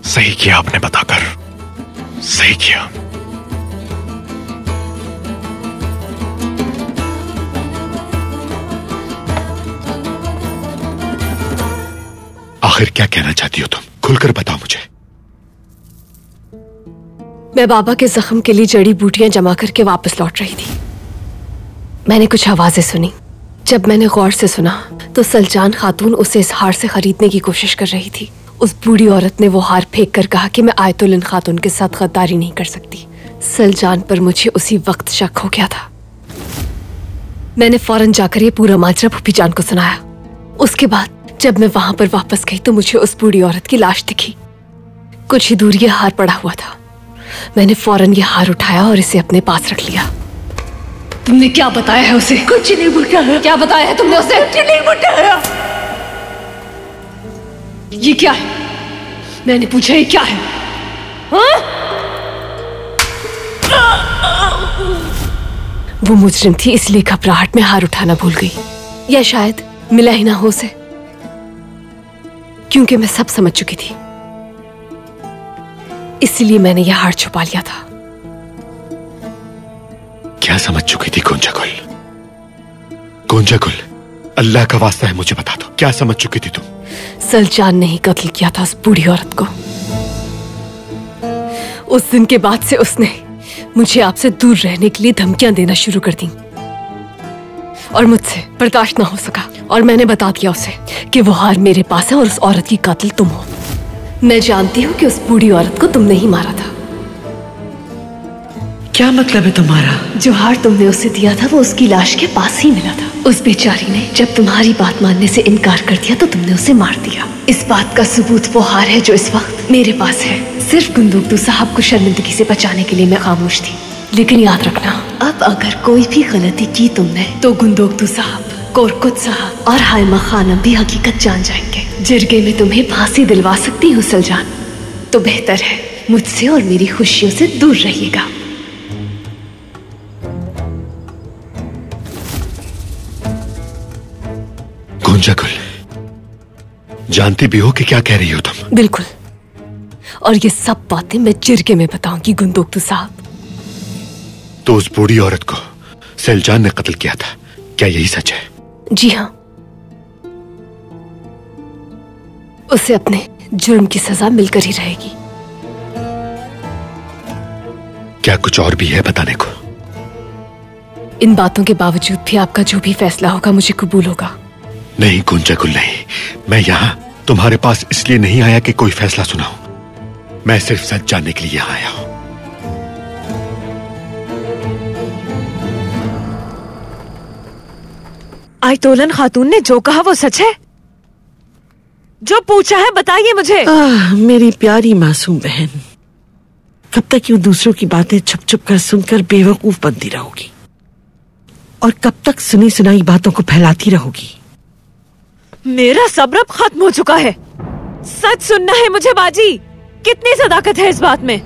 D: सही किया आपने बताकर, सही किया।
A: आखिर क्या कहना चाहती हो तुम? खुलकर बताओ मुझे।
E: मैं बाबा के जख्म के लिए जड़ी बूटियां जमा करके वापस लौट रही थी। मैंने कुछ आवाजें सुनी। जब मैंने गौर से सुना तो सलजान खातून उसे इस हार से खरीदने की कोशिश कर रही थी। उस बूढ़ी औरत ने वो हार फेंक कर कहा कि मैं आयतुल खातून के साथ गद्दारी नहीं कर सकती। सलजान पर मुझे उसी वक्त शक हो गया था। मैंने फौरन जाकर ये पूरा माजरा फूफी जान को सुनाया। उसके बाद जब मैं वहां पर वापस गई तो मुझे उस बूढ़ी औरत की लाश दिखी। कुछ ही दूर ये हार पड़ा हुआ था। मैंने फौरन ये हार उठाया और इसे अपने पास रख लिया। तुमने क्या बताया है उसे? कुछ नहीं बताया। क्या बताया है तुमने उसे? कुछ नहीं बताया। ये क्या है? मैंने पूछा ये क्या है? हाँ? वो मुजरिम थी, इसलिए घबराहट में हार उठाना भूल गई, या शायद मिला ही ना हो उसे, क्योंकि मैं सब समझ चुकी थी। इसलिए मैंने यह हार छुपा लिया था।
A: क्या समझ चुकी थी गोंजागुल? गोंजागुल, अल्लाह का वास्ता है मुझे बता दो, क्या समझ चुकी थी तुम?
E: सलजान ने ही कत्ल किया था उस बूढ़ी औरत को। उस दिन के बाद से उसने मुझे आपसे दूर रहने के लिए धमकियां देना शुरू कर दी और मुझसे बर्दाश्त ना हो सका और मैंने बता दिया उसे कि वो हार मेरे पास है और उस औरत की कातिल तुम हो। मैं जानती हूँ कि उस बूढ़ी औरत को तुमने ही मारा था।
I: क्या मतलब है तुम्हारा?
E: जो हार तुमने उसे दिया था वो उसकी लाश के पास ही मिला था। उस बेचारी ने जब तुम्हारी बात मानने से इनकार कर दिया तो तुमने उसे मार दिया। इस बात का सबूत वो हार है जो इस वक्त मेरे पास है। सिर्फ गुंदोगदू साहब को शर्मिंदगी से बचाने के लिए मैं खामोश थी, लेकिन याद रखना, अब अगर कोई भी गलती की तुमने तो गुंदोगदू साहब, कोरकुत साहब और हाइमा खानम भी हकीकत जान जाएंगे। जिरगे में तुम्हें फांसी दिलवा सकती हूँ सलजान, तो बेहतर है मुझसे और मेरी खुशियों से दूर रहिएगा।
A: गोंजागुल, जानती भी हो कि क्या कह रही हो तुम?
E: बिल्कुल, और ये सब बातें मैं जिरगे में बताऊंगी गुंदोगदू साहब।
A: तो उस बूढ़ी औरत को सलजान ने कत्ल किया था, क्या यही सच है?
E: जी हाँ, उसे अपने जुर्म की सजा मिलकर ही रहेगी।
A: क्या कुछ और भी है बताने को?
E: इन बातों के बावजूद भी आपका जो भी फैसला होगा मुझे कबूल होगा।
A: नहीं गोंजागुल नहीं, मैं यहाँ तुम्हारे पास इसलिए नहीं आया कि कोई फैसला सुनाऊं। मैं सिर्फ सच जानने के लिए यहाँ आया हूं।
C: आयतोलन खातून ने जो कहा वो सच है? जो पूछा है बताइए मुझे।
I: मेरी प्यारी मासूम बहन, कब तक यूं दूसरों की बातें छुप छुप कर सुनकर बेवकूफ बनती रहोगी और कब तक सुनी सुनाई बातों को फैलाती रहोगी?
C: मेरा सब्र अब खत्म हो चुका है। सच सुनना है मुझे बाजी। कितनी सदाकत है इस बात में?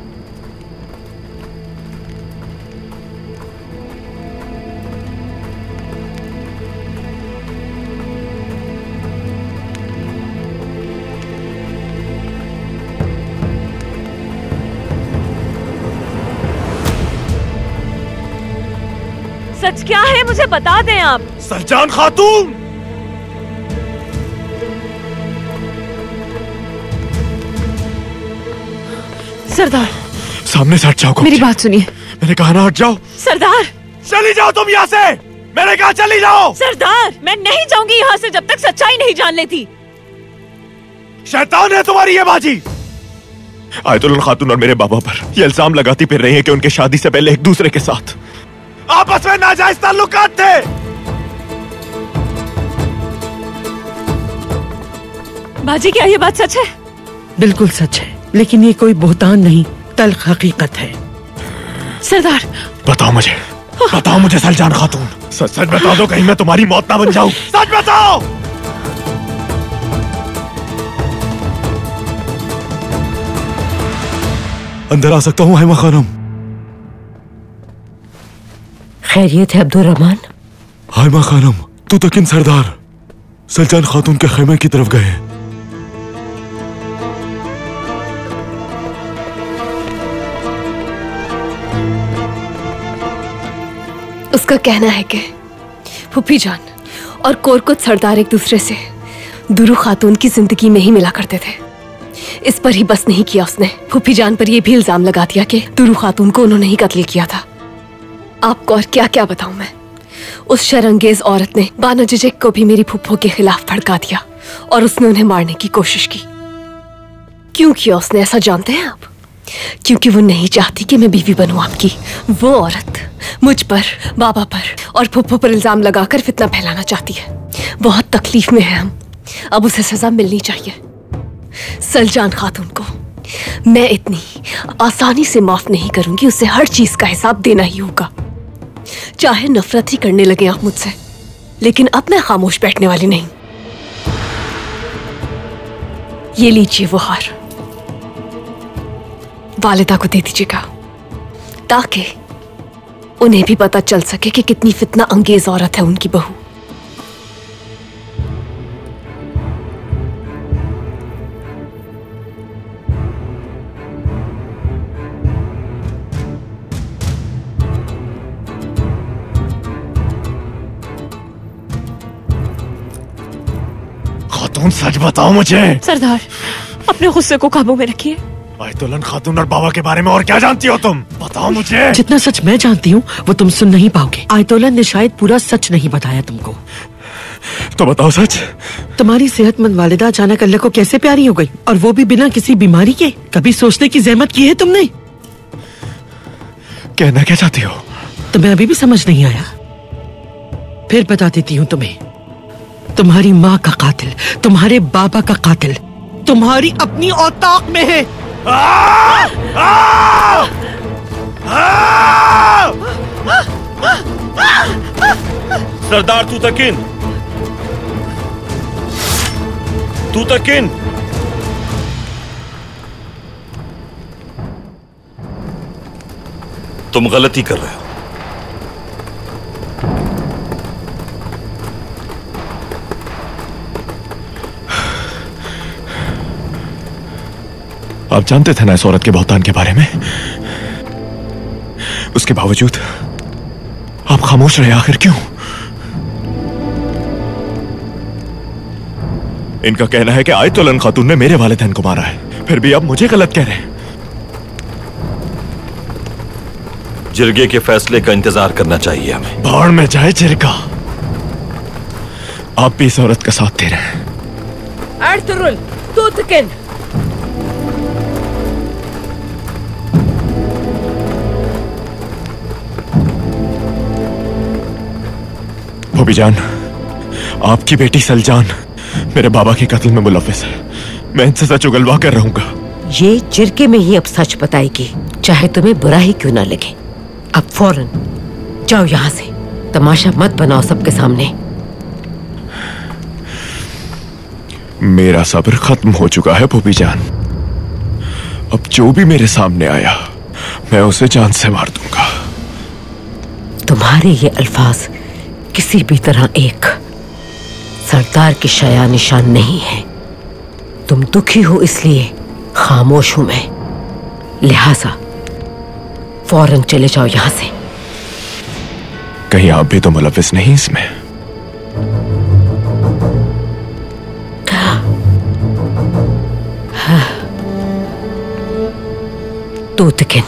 C: सच क्या है मुझे बता दें आप।
B: सरजान खातून!
P: सरदार
F: सामने से हट जाओ।
P: मेरी बात सुनिए।
F: मैंने कहा ना हट जाओ।
C: सरदार
B: चली जाओ तुम यहाँ से। मैंने कहा चली जाओ।
C: सरदार मैं नहीं जाऊंगी यहाँ से जब तक सच्चाई नहीं जान लेती।
B: शैतान है तुम्हारी ये बाजी।
F: आयतुल्लाह खातून और मेरे बाबा पर ये इल्जाम लगाती फिर रही है कि उनके शादी से पहले एक दूसरे के साथ
B: आपस में नाजायज ताल्लुकात थे।
C: बाजी क्या ये बात सच है?
I: बिल्कुल सच है, लेकिन ये कोई बोहतान नहीं, तल्ख हकीकत है।
C: सरदार
F: बताओ मुझे सलजान खातून, सच सच बता दो, कहीं मैं तुम्हारी मौत ना बन जाऊं।
B: सच बताओ।
F: अंदर आ सकता हूँ हैमा खानम?
O: खैरियत है अब्दुल रहमान?
F: हैमा खानम, तू तकिन सरदार सलजान खातून के खेमे की तरफ गए।
E: उसका कहना है कि फूफी जान और कोरकुत सरदार एक दूसरे से दुरू खातून की जिंदगी में ही मिला करते थे। इस पर ही बस नहीं किया उसने, फूफी जान पर यह भी इल्जाम लगा दिया कि दुरू खातून को उन्होंने ही कत्ल किया था। आपको और क्या क्या बताऊं मैं। उस शर्मंगेज औरत ने बानो जिजेक को भी मेरी फूफो के खिलाफ भड़का दिया और उसने उन्हें मारने की कोशिश की। क्यों किया उसने ऐसा जानते हैं आप? क्योंकि वो नहीं चाहती कि मैं बीवी बनूं आपकी। वो औरत मुझ पर, बाबा पर और फुप्पो पर इल्जाम लगाकर फितना फैलाना चाहती है। बहुत तकलीफ में है हम, अब उसे सजा मिलनी चाहिए। सलजान खातून को मैं इतनी आसानी से माफ नहीं करूंगी, उसे हर चीज का हिसाब देना ही होगा। चाहे नफरत ही करने लगे आप मुझसे, लेकिन अब मैं खामोश बैठने वाली नहीं। ये लीजिए वो हार, वालिदा को दे दीजिएगा ताकि उन्हें भी पता चल सके कि कितनी फितना अंगेज औरत है उनकी बहू।
F: खातून सच बताओ मुझे।
C: सरदार अपने गुस्से को काबू में रखिए।
F: आयतुल्लाह खातून और बाबा के बारे में और क्या जानती हो तुम? बताओ मुझे।
I: जितना सच मैं जानती हूँ वो तुम सुन नहीं पाओगे। आयतुल्लाह ने शायद पूरा सच नहीं बताया तुमको।
F: तो बताओ सच।
I: तुम्हारी सेहतमंद वालिदा अचानक अल्लाह को कैसे प्यारी हो गई, और वो भी बिना किसी बीमारी के? कभी सोचने की जहमत की है तुमने?
F: कहना क्या चाहती हो?
I: तुम्हें अभी भी समझ नहीं आया? फिर बता देती हूँ तुम्हें। तुम्हारी माँ का कातिल, तुम्हारे बाबा का कातिल तुम्हारी अपनी औताक में है।
B: सरदार तू तकिन, तू तकिन। तुम गलती कर रहे हो।
F: आप जानते थे ना इस औरत के बहुतान के बारे में, उसके बावजूद आप खामोश रहे, आखिर क्यों? इनका कहना है कि आयतुल्लाह खातून ने मेरे वालिदैन को मारा है, फिर भी आप मुझे गलत कह रहे हैं।
B: जिरगे के फैसले का इंतजार करना चाहिए हमें।
F: भाड़ में जाए जिरगा, आप भी इस औरत का साथ दे रहे हैं।
C: अर्तुरुल तू तकिन।
F: भूबी जान, आपकी बेटी सलजान मेरे बाबा के कत्ल में मुलव्विस है। मैं इनसे सच उगलवा कर रहूंगा।
O: ये जिरके में ही अब सच बताएगी, चाहे तुम्हें बुरा ही क्यों ना लगे। अब फौरन जाओ यहाँ से, तमाशा मत बनाओ सबके सामने।
F: मेरा सब्र खत्म हो चुका है भूबी जान। अब जो भी मेरे सामने आया मैं उसे जान से मार दूंगा।
O: तुम्हारे ये अल्फाज किसी भी तरह एक सरदार की शाया निशान नहीं है। तुम दुखी हो इसलिए खामोश हूं मैं, लिहाजा फौरन चले जाओ यहां से।
D: कहीं आप भी तो मुलविस नहीं इसमें?
O: तूतकिन,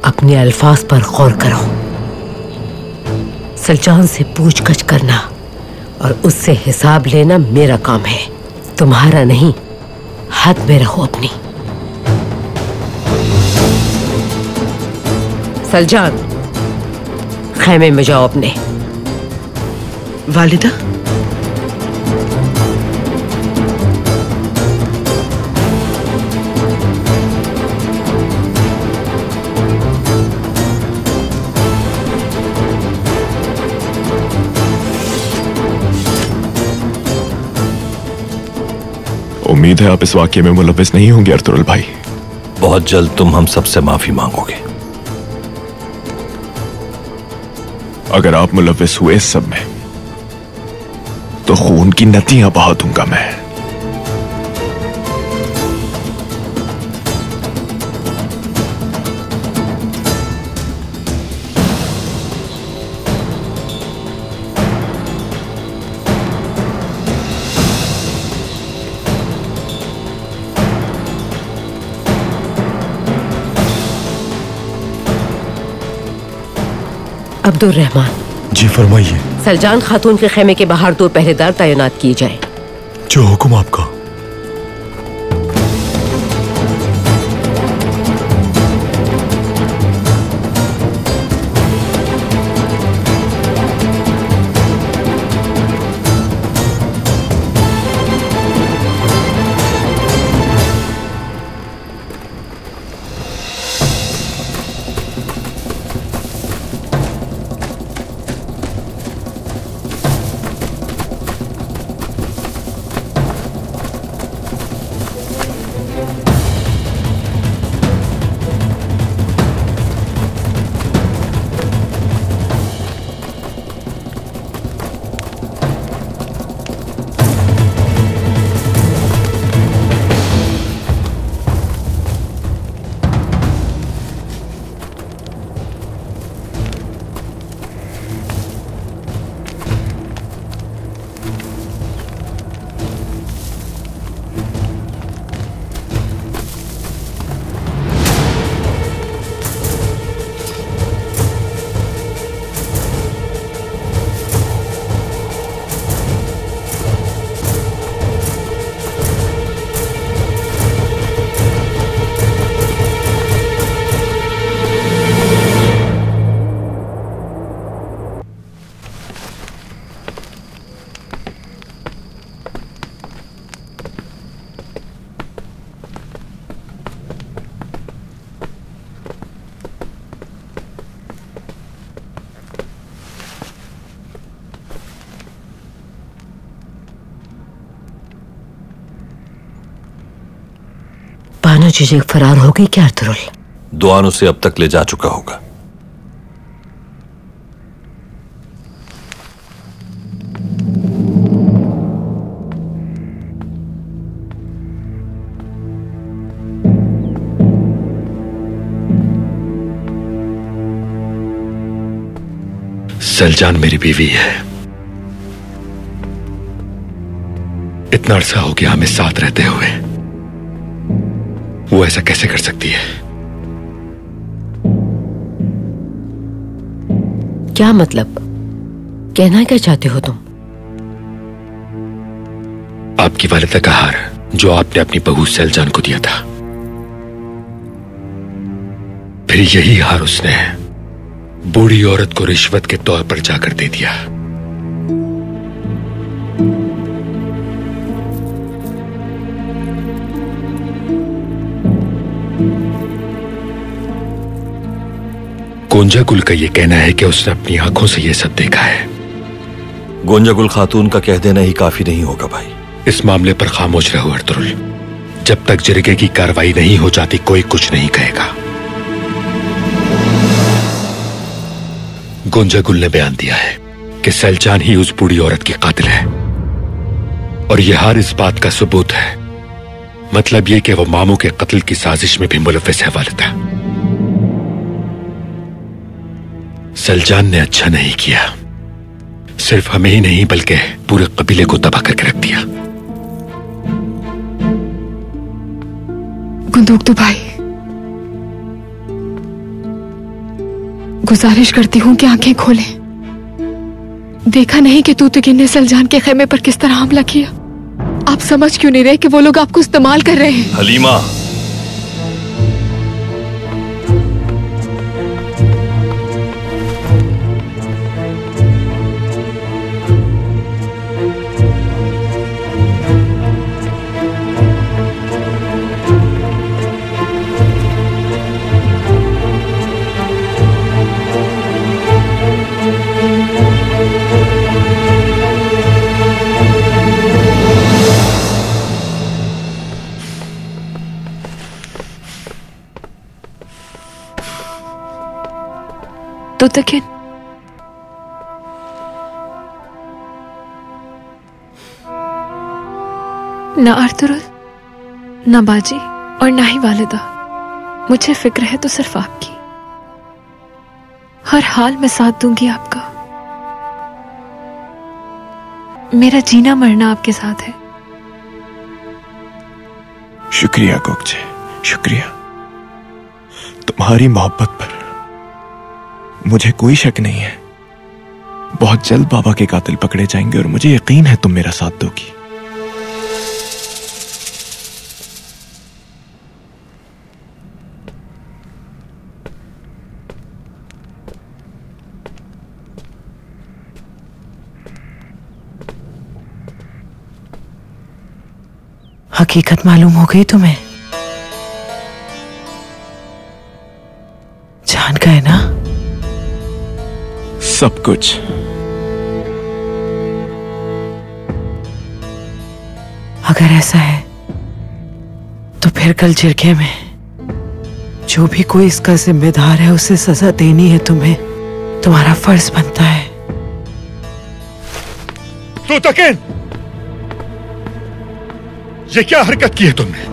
O: अपने अल्फाज पर गौर करो। सलजान से पूछगछ करना और उससे हिसाब लेना मेरा काम है, तुम्हारा नहीं। हद में रहो अपनी। सलजान, खैमे में जाओ अपने।
I: वालिदा,
D: उम्मीद है आप इस वाकये में मुलविस नहीं होंगे अर्तुगरुल भाई।
B: बहुत जल्द तुम हम सबसे माफी मांगोगे।
D: अगर आप मुलविस हुए इस सब में तो खून की नदियां बहा दूंगा मैं।
O: अब्दुल रहमान।
L: जी फरमाइए।
O: सलजान खातून के खेमे के बाहर 2 पहरेदार तैनात किए जाए।
L: जो हुक्म आपका।
O: बानो जिजेक फरार हो गई क्या अर्तुगरुल?
B: दुआन उसे अब तक ले जा चुका होगा।
A: सलजान मेरी बीवी है। इतना अरसा हो गया हमें साथ रहते हुए, वो ऐसा कैसे कर सकती है?
O: क्या मतलब? कहना क्या चाहते हो तुम?
A: आपकी वालिदा का हार जो आपने अपनी बहू सलजान को दिया था, फिर यही हार उसने बूढ़ी औरत को रिश्वत के तौर पर जाकर दे दिया। गोंजागुल का यह कहना है कि उसने अपनी आंखों से यह सब देखा है।
B: गोंजागुल खातून का कह देना ही काफी नहीं होगा भाई।
A: इस मामले पर खामोश रहो अर्तुगरुल। जब तक जिरगे की कार्रवाई नहीं हो जाती कोई कुछ नहीं कहेगा। गोंजागुल ने बयान दिया है कि सलजान ही उस बूढ़ी औरत की कातिल है, और यह हार इस बात का सबूत है। मतलब यह कि वो मामू के कत्ल की साजिश में भी मुलव्विस है वालिदा। सलजान ने अच्छा नहीं किया। सिर्फ हमें ही नहीं बल्कि पूरे कबीले को तबाह करके रख दिया।
P: गुंदोकतू भाई, गुजारिश करती हूँ कि आंखें खोलें। देखा नहीं कि तूतकिन ने सलजान के खेमे पर किस तरह हमला किया? आप समझ क्यों नहीं रहे कि वो लोग आपको इस्तेमाल कर रहे हैं?
B: हलीमा,
P: तूतकिन, ना अर्तुरुल, ना बाजी और ना ही वालिदा, मुझे फिक्र है तो सिर्फ आपकी। हर हाल में साथ दूंगी आपका। मेरा जीना मरना आपके साथ है।
D: शुक्रिया गोगजे, शुक्रिया। तुम्हारी मोहब्बत पर मुझे कोई शक नहीं है। बहुत जल्द बाबा के कातिल पकड़े जाएंगे और मुझे यकीन है तुम मेरा साथ दोगी।
I: हकीकत मालूम हो गई तुम्हें? जान गए ना
D: सब कुछ?
I: अगर ऐसा है तो फिर कल जिरगे में जो भी कोई इसका जिम्मेदार है उसे सजा देनी है तुम्हें। तुम्हारा फर्ज बनता है।
A: तूतकिन, ये क्या हरकत की है तुमने?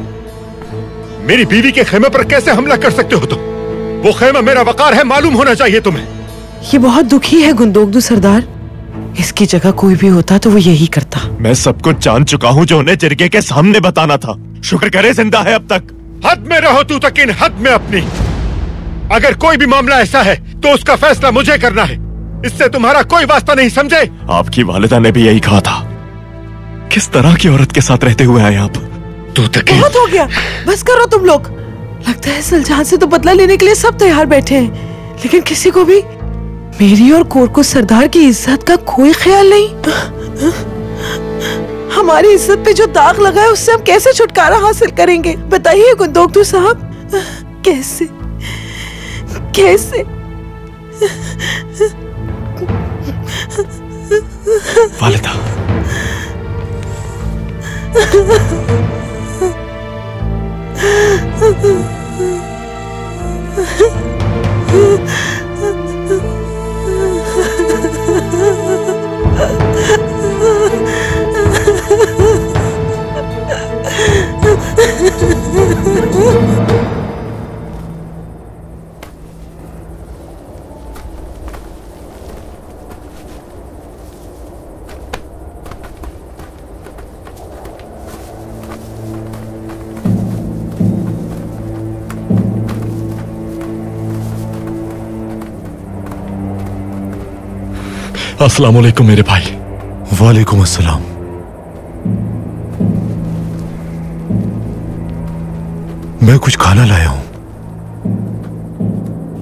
A: मेरी बीवी के खेमे पर कैसे हमला कर सकते हो तुम? वो खेमा मेरा वकार है, मालूम होना चाहिए तुम्हें।
I: ये बहुत दुखी है गुंदोकदू सरदार। इसकी जगह कोई भी होता तो वो यही करता।
B: मैं सब कुछ जान चुका हूँ जो उन्हें जिरगे के सामने बताना था। शुक्र करे जिंदा है अब तक।
A: हद में रहो तूतकिन, हद में अपनी। अगर कोई भी मामला ऐसा है तो उसका फैसला मुझे करना है। इससे तुम्हारा कोई वास्ता नहीं, समझे?
B: आपकी वालिदा ने भी यही कहा था। किस तरह की औरत के साथ रहते हुए आए आप?
A: तूतकिन,
I: बहुत हो गया, बस करो तुम लोग। लगता है सलजान से तो बदला लेने के लिए सब तैयार बैठे हैं, लेकिन किसी को भी मेरी और कोरको सरदार की इज्जत का कोई ख्याल नहीं। हमारी इज्जत पे जो दाग लगा है उससे हम कैसे छुटकारा हासिल करेंगे? बताइए गुंदोकदू साहब, कैसे कैसे?
B: वालिदा,
L: अस्सलाम वालेकुम मेरे भाई।
Q: वालेकुम अस्सलाम। मैं कुछ खाना लाया हूं।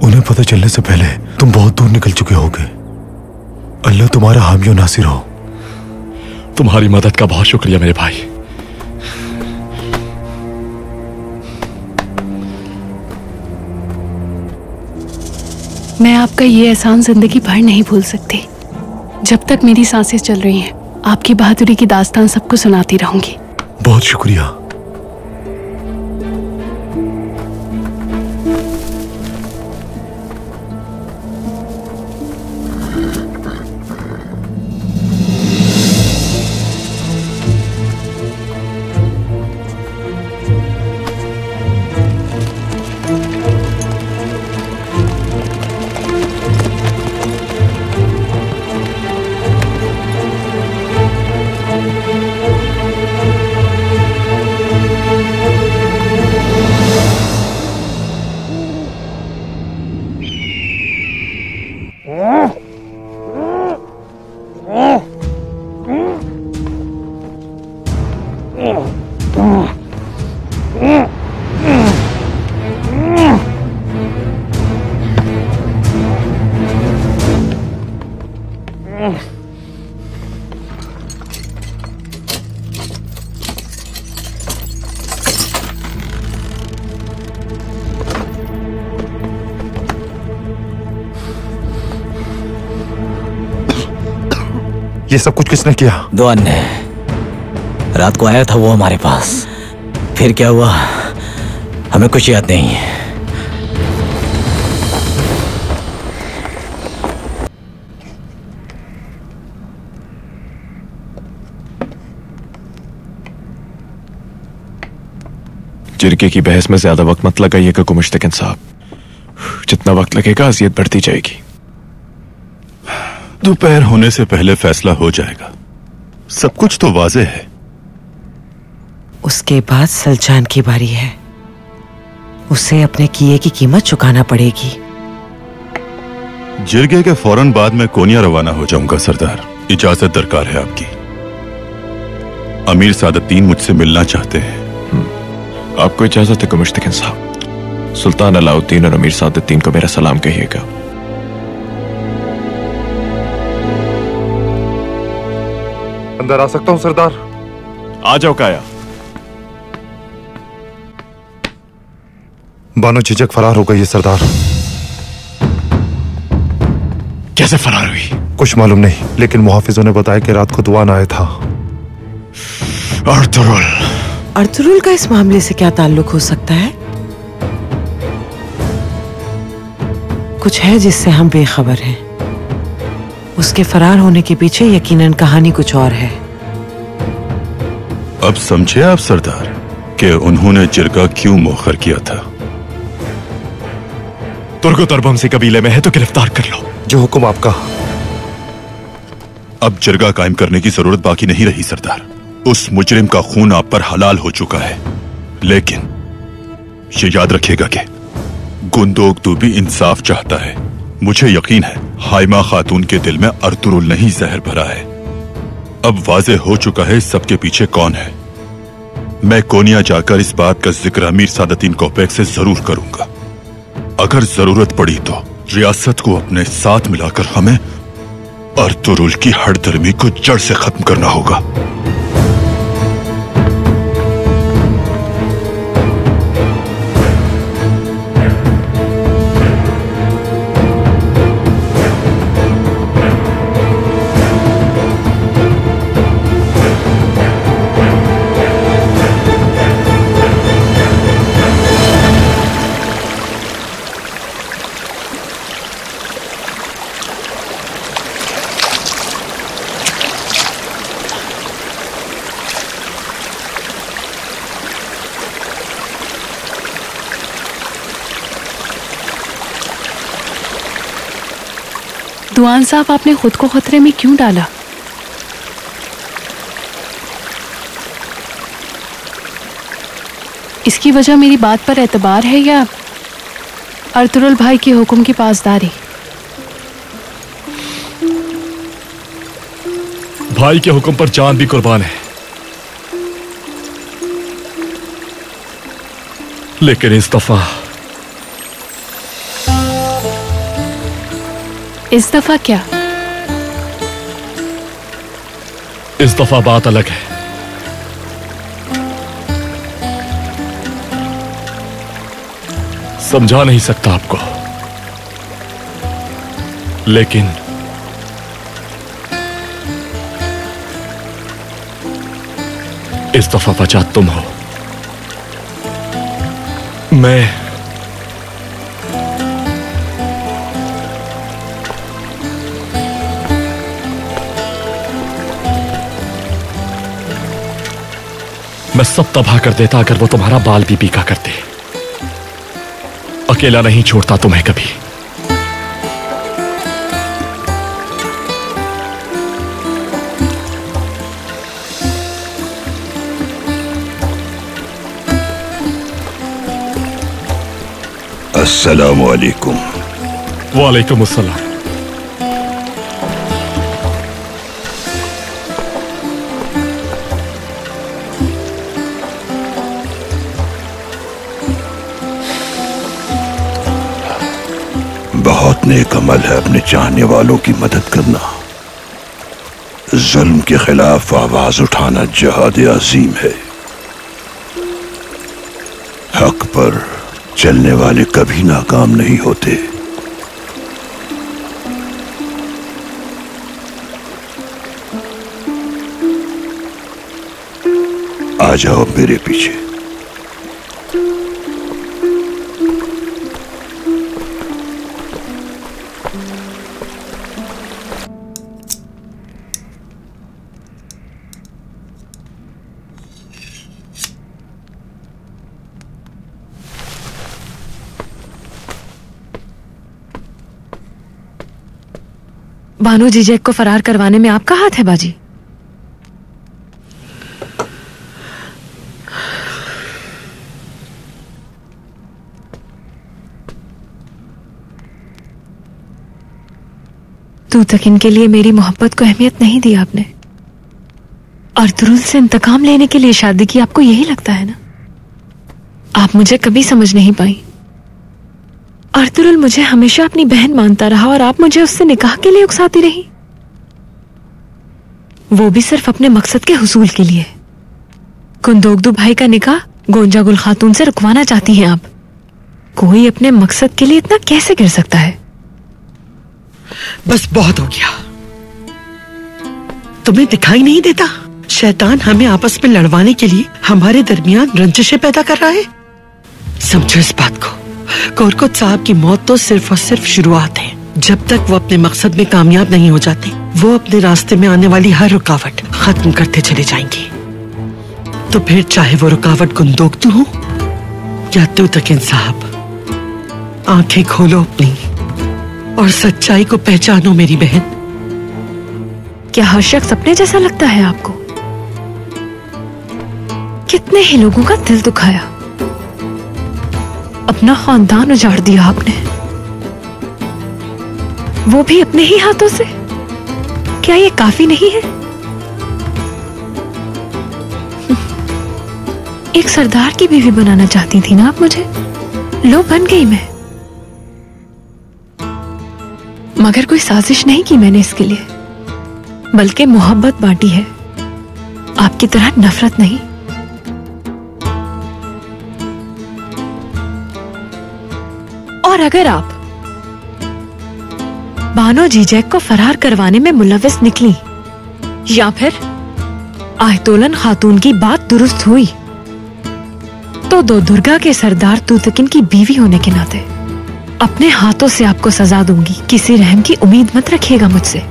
Q: उन्हें पता चलने से पहले तुम बहुत दूर निकल चुके होगे। अल्लाह तुम्हारा हामी और नासिर हो।
L: तुम्हारी मदद का बहुत शुक्रिया मेरे भाई।
P: मैं आपका ये एहसान जिंदगी भर नहीं भूल सकती। जब तक मेरी सांसें चल रही हैं, आपकी बहादुरी की दास्तान सबको सुनाती रहूंगी।
Q: बहुत शुक्रिया। ये सब कुछ किसने किया?
R: दुआन ने। रात को आया था वो हमारे पास। फिर क्या हुआ हमें कुछ याद नहीं है।
D: जिरके की बहस में ज्यादा वक्त मत लगाइएगा गुमुश्तकिन साहब। जितना वक्त लगेगा अजियत बढ़ती जाएगी।
F: दोपहर होने से पहले फैसला हो जाएगा। सब कुछ तो वाज़े है।
I: उसके बाद सलजान की बारी है। उसे अपने किए की कीमत चुकाना पड़ेगी।
F: जिरगे के फौरन बाद मैं कोनिया रवाना हो जाऊंगा सरदार। इजाजत दरकार है आपकी। अमीर सादतीन मुझसे मिलना चाहते हैं।
D: आपको इजाजत है गुमुश्तकिन साहब। सुल्तान अलाउद्दीन और अमीर सादतीन को मेरा सलाम कहिएगा।
Q: अंदर आ सकता हूं सरदार?
D: आ जाओ काया।
Q: बानो झिझक फरार हो गई है सरदार।
D: कैसे फरार हुई?
Q: कुछ मालूम नहीं, लेकिन मुहाफिजों ने बताया कि रात को दुआन आया था।
I: अर्तुरुल का इस मामले से क्या ताल्लुक हो सकता है? कुछ है जिससे हम बेखबर हैं। उसके फरार होने के पीछे यकीनन कहानी कुछ और है।
F: अब समझे आप सरदार कि उन्होंने जिरगा क्यों मोखर किया था?
D: तुर्को तरबमसी कबीले में है तो गिरफ्तार कर लो।
Q: जो हुक्म आपका।
F: अब जिरगा कायम करने की जरूरत बाकी नहीं रही सरदार। उस मुजरिम का खून आप पर हलाल हो चुका है। लेकिन ये याद रखिएगा कि गुंदोक दूबी इंसाफ चाहता है। मुझे यकीन है हाइमा खातून के दिल में अर्तुरुल नहीं जहर भरा है। अब वाजे हो चुका है सबके पीछे कौन है। मैं कोनिया जाकर इस बात का जिक्र अमीर सादतीन कोपेक से जरूर करूंगा। अगर जरूरत पड़ी तो रियासत को अपने साथ मिलाकर हमें अर्तुरुल की हड़दर्मी को जड़ से खत्म करना होगा।
P: दुआन साहब, आपने खुद को खतरे में क्यों डाला? इसकी वजह मेरी बात पर एतबार है या अर्तुरुल भाई के हुक्म की पासदारी?
L: भाई के हुक्म पर जान भी कुर्बान है, लेकिन इस
P: दफा क्या?
L: इस दफा बात अलग है। समझा नहीं सकता आपको, लेकिन इस दफा वजह तुम हो। मैं सब तबाह कर देता अगर वो तुम्हारा बाल भी पीका करते। अकेला नहीं छोड़ता तुम्हें कभी।
N: अस्सलामु अलैकुम।
L: वालेकुम अस्सलाम।
N: बहुत नेक अमल है अपने चाहने वालों की मदद करना। जुल्म के खिलाफ आवाज उठाना जिहाद अजीम है। हक पर चलने वाले कभी नाकाम नहीं होते। आ जाओ मेरे पीछे।
P: बानो जीजेक को फरार करवाने में आपका हाथ है बाजी? तू तक इनके लिए मेरी मोहब्बत को अहमियत नहीं दी आपने, और तुरुल से इंतकाम लेने के लिए शादी की। आपको यही लगता है ना? आप मुझे कभी समझ नहीं पाई। अर्तुरुल मुझे हमेशा अपनी बहन मानता रहा और आप मुझे उससे निकाह के लिए उकसाती रही, वो भी सिर्फ अपने मकसद के हुसूल के लिए। कुंदोगदू भाई का निकाह गोंजा गुल खातून से रुकवाना चाहती हैं आप। कोई अपने मकसद के लिए इतना कैसे गिर सकता है?
I: बस बहुत हो गया। तुम्हें दिखाई नहीं देता शैतान हमें आपस में लड़वाने के लिए हमारे दरमियान रंजिशें पैदा कर रहा है? समझो इस बात को। कोरकुत साहब की मौत तो सिर्फ और सिर्फ शुरुआत है। जब तक वो अपने मकसद में कामयाब नहीं हो जाते, वो अपने रास्ते में आने वाली हर रुकावट खत्म करते चले जाएंगे। तो फिर चाहे वो रुकावट गुंदोगतू हो या तूतकिन साहब, आंखें खोलो अपनी और सच्चाई को पहचानो मेरी बहन।
P: क्या हर शख्स अपने जैसा लगता है आपको? कितने ही लोगों का दिल दुखाया, अपना खानदान उजाड़ दिया आपने, वो भी अपने ही हाथों से। क्या ये काफी नहीं है? एक सरदार की बीवी बनाना चाहती थी ना आप मुझे, लो बन गई मैं। मगर कोई साजिश नहीं की मैंने इसके लिए, बल्कि मोहब्बत बांटी है, आपकी तरह नफरत नहीं। और अगर आप बानो जीजैक को फरार करवाने में मुलव्विस निकली या फिर आयतोलन खातून की बात दुरुस्त हुई, तो दो दुर्गा के सरदार तूतकिन की बीवी होने के नाते अपने हाथों से आपको सजा दूंगी। किसी रहम की उम्मीद मत रखिएगा मुझसे।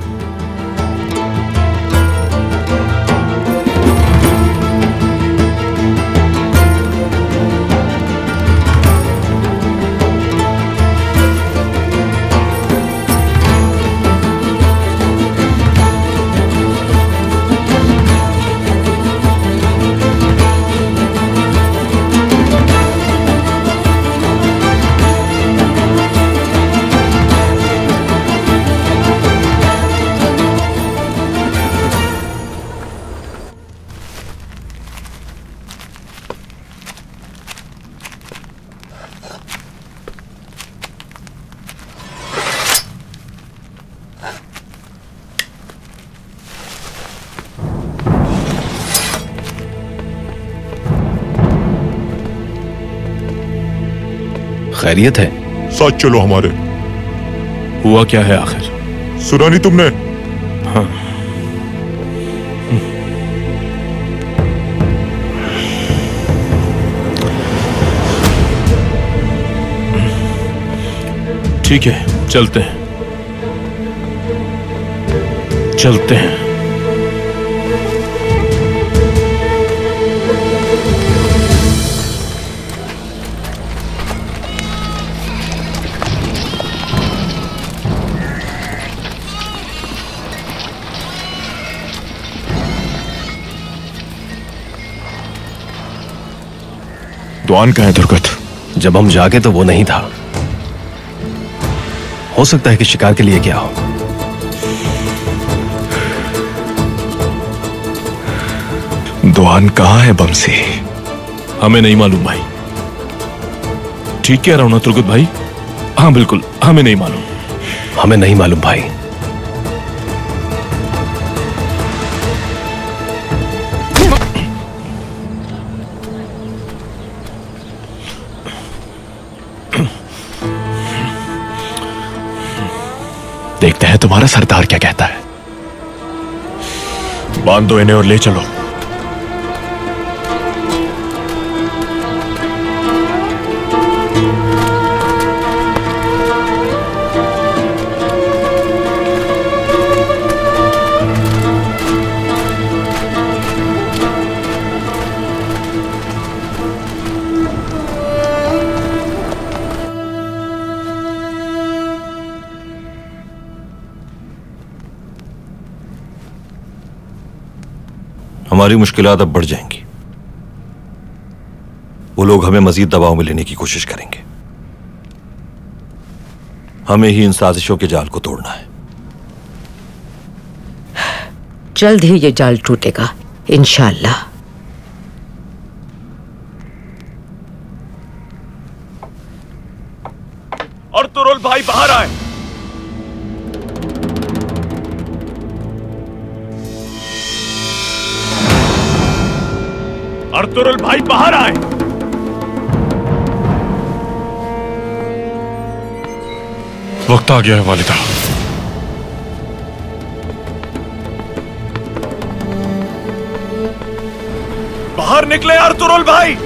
J: खैरियत है?
F: साथ चलो हमारे।
L: हुआ क्या है आखिर?
F: सुना नहीं तुमने?
L: हाँ। ठीक है, चलते हैं चलते हैं।
F: दुआन कहाँ है दुर्गत?
J: जब हम जागे तो वो नहीं था। हो सकता है कि शिकार के लिए गया हो।
F: दुआन कहाँ है बमसी?
L: हमें नहीं मालूम भाई। ठीक कह रहा हूं ना तुर्गत भाई? हाँ बिल्कुल, हमें नहीं मालूम।
J: हमें नहीं मालूम भाई।
D: देखते हैं तुम्हारा सरदार क्या कहता है।
L: बांध दो इन्हें और ले चलो।
B: हमारी मुश्किलात अब बढ़ जाएंगी। वो लोग हमें मजीद दबाव में लेने की कोशिश करेंगे। हमें ही इन साजिशों के जाल को तोड़ना है।
O: जल्द ही ये जाल टूटेगा इंशाअल्लाह।
L: और तुरुल भाई बाहर आए। अर्तुरुल भाई बाहर आए।
H: वक्त आ गया है वालिदा।
L: बाहर निकले अर्तुरुल भाई।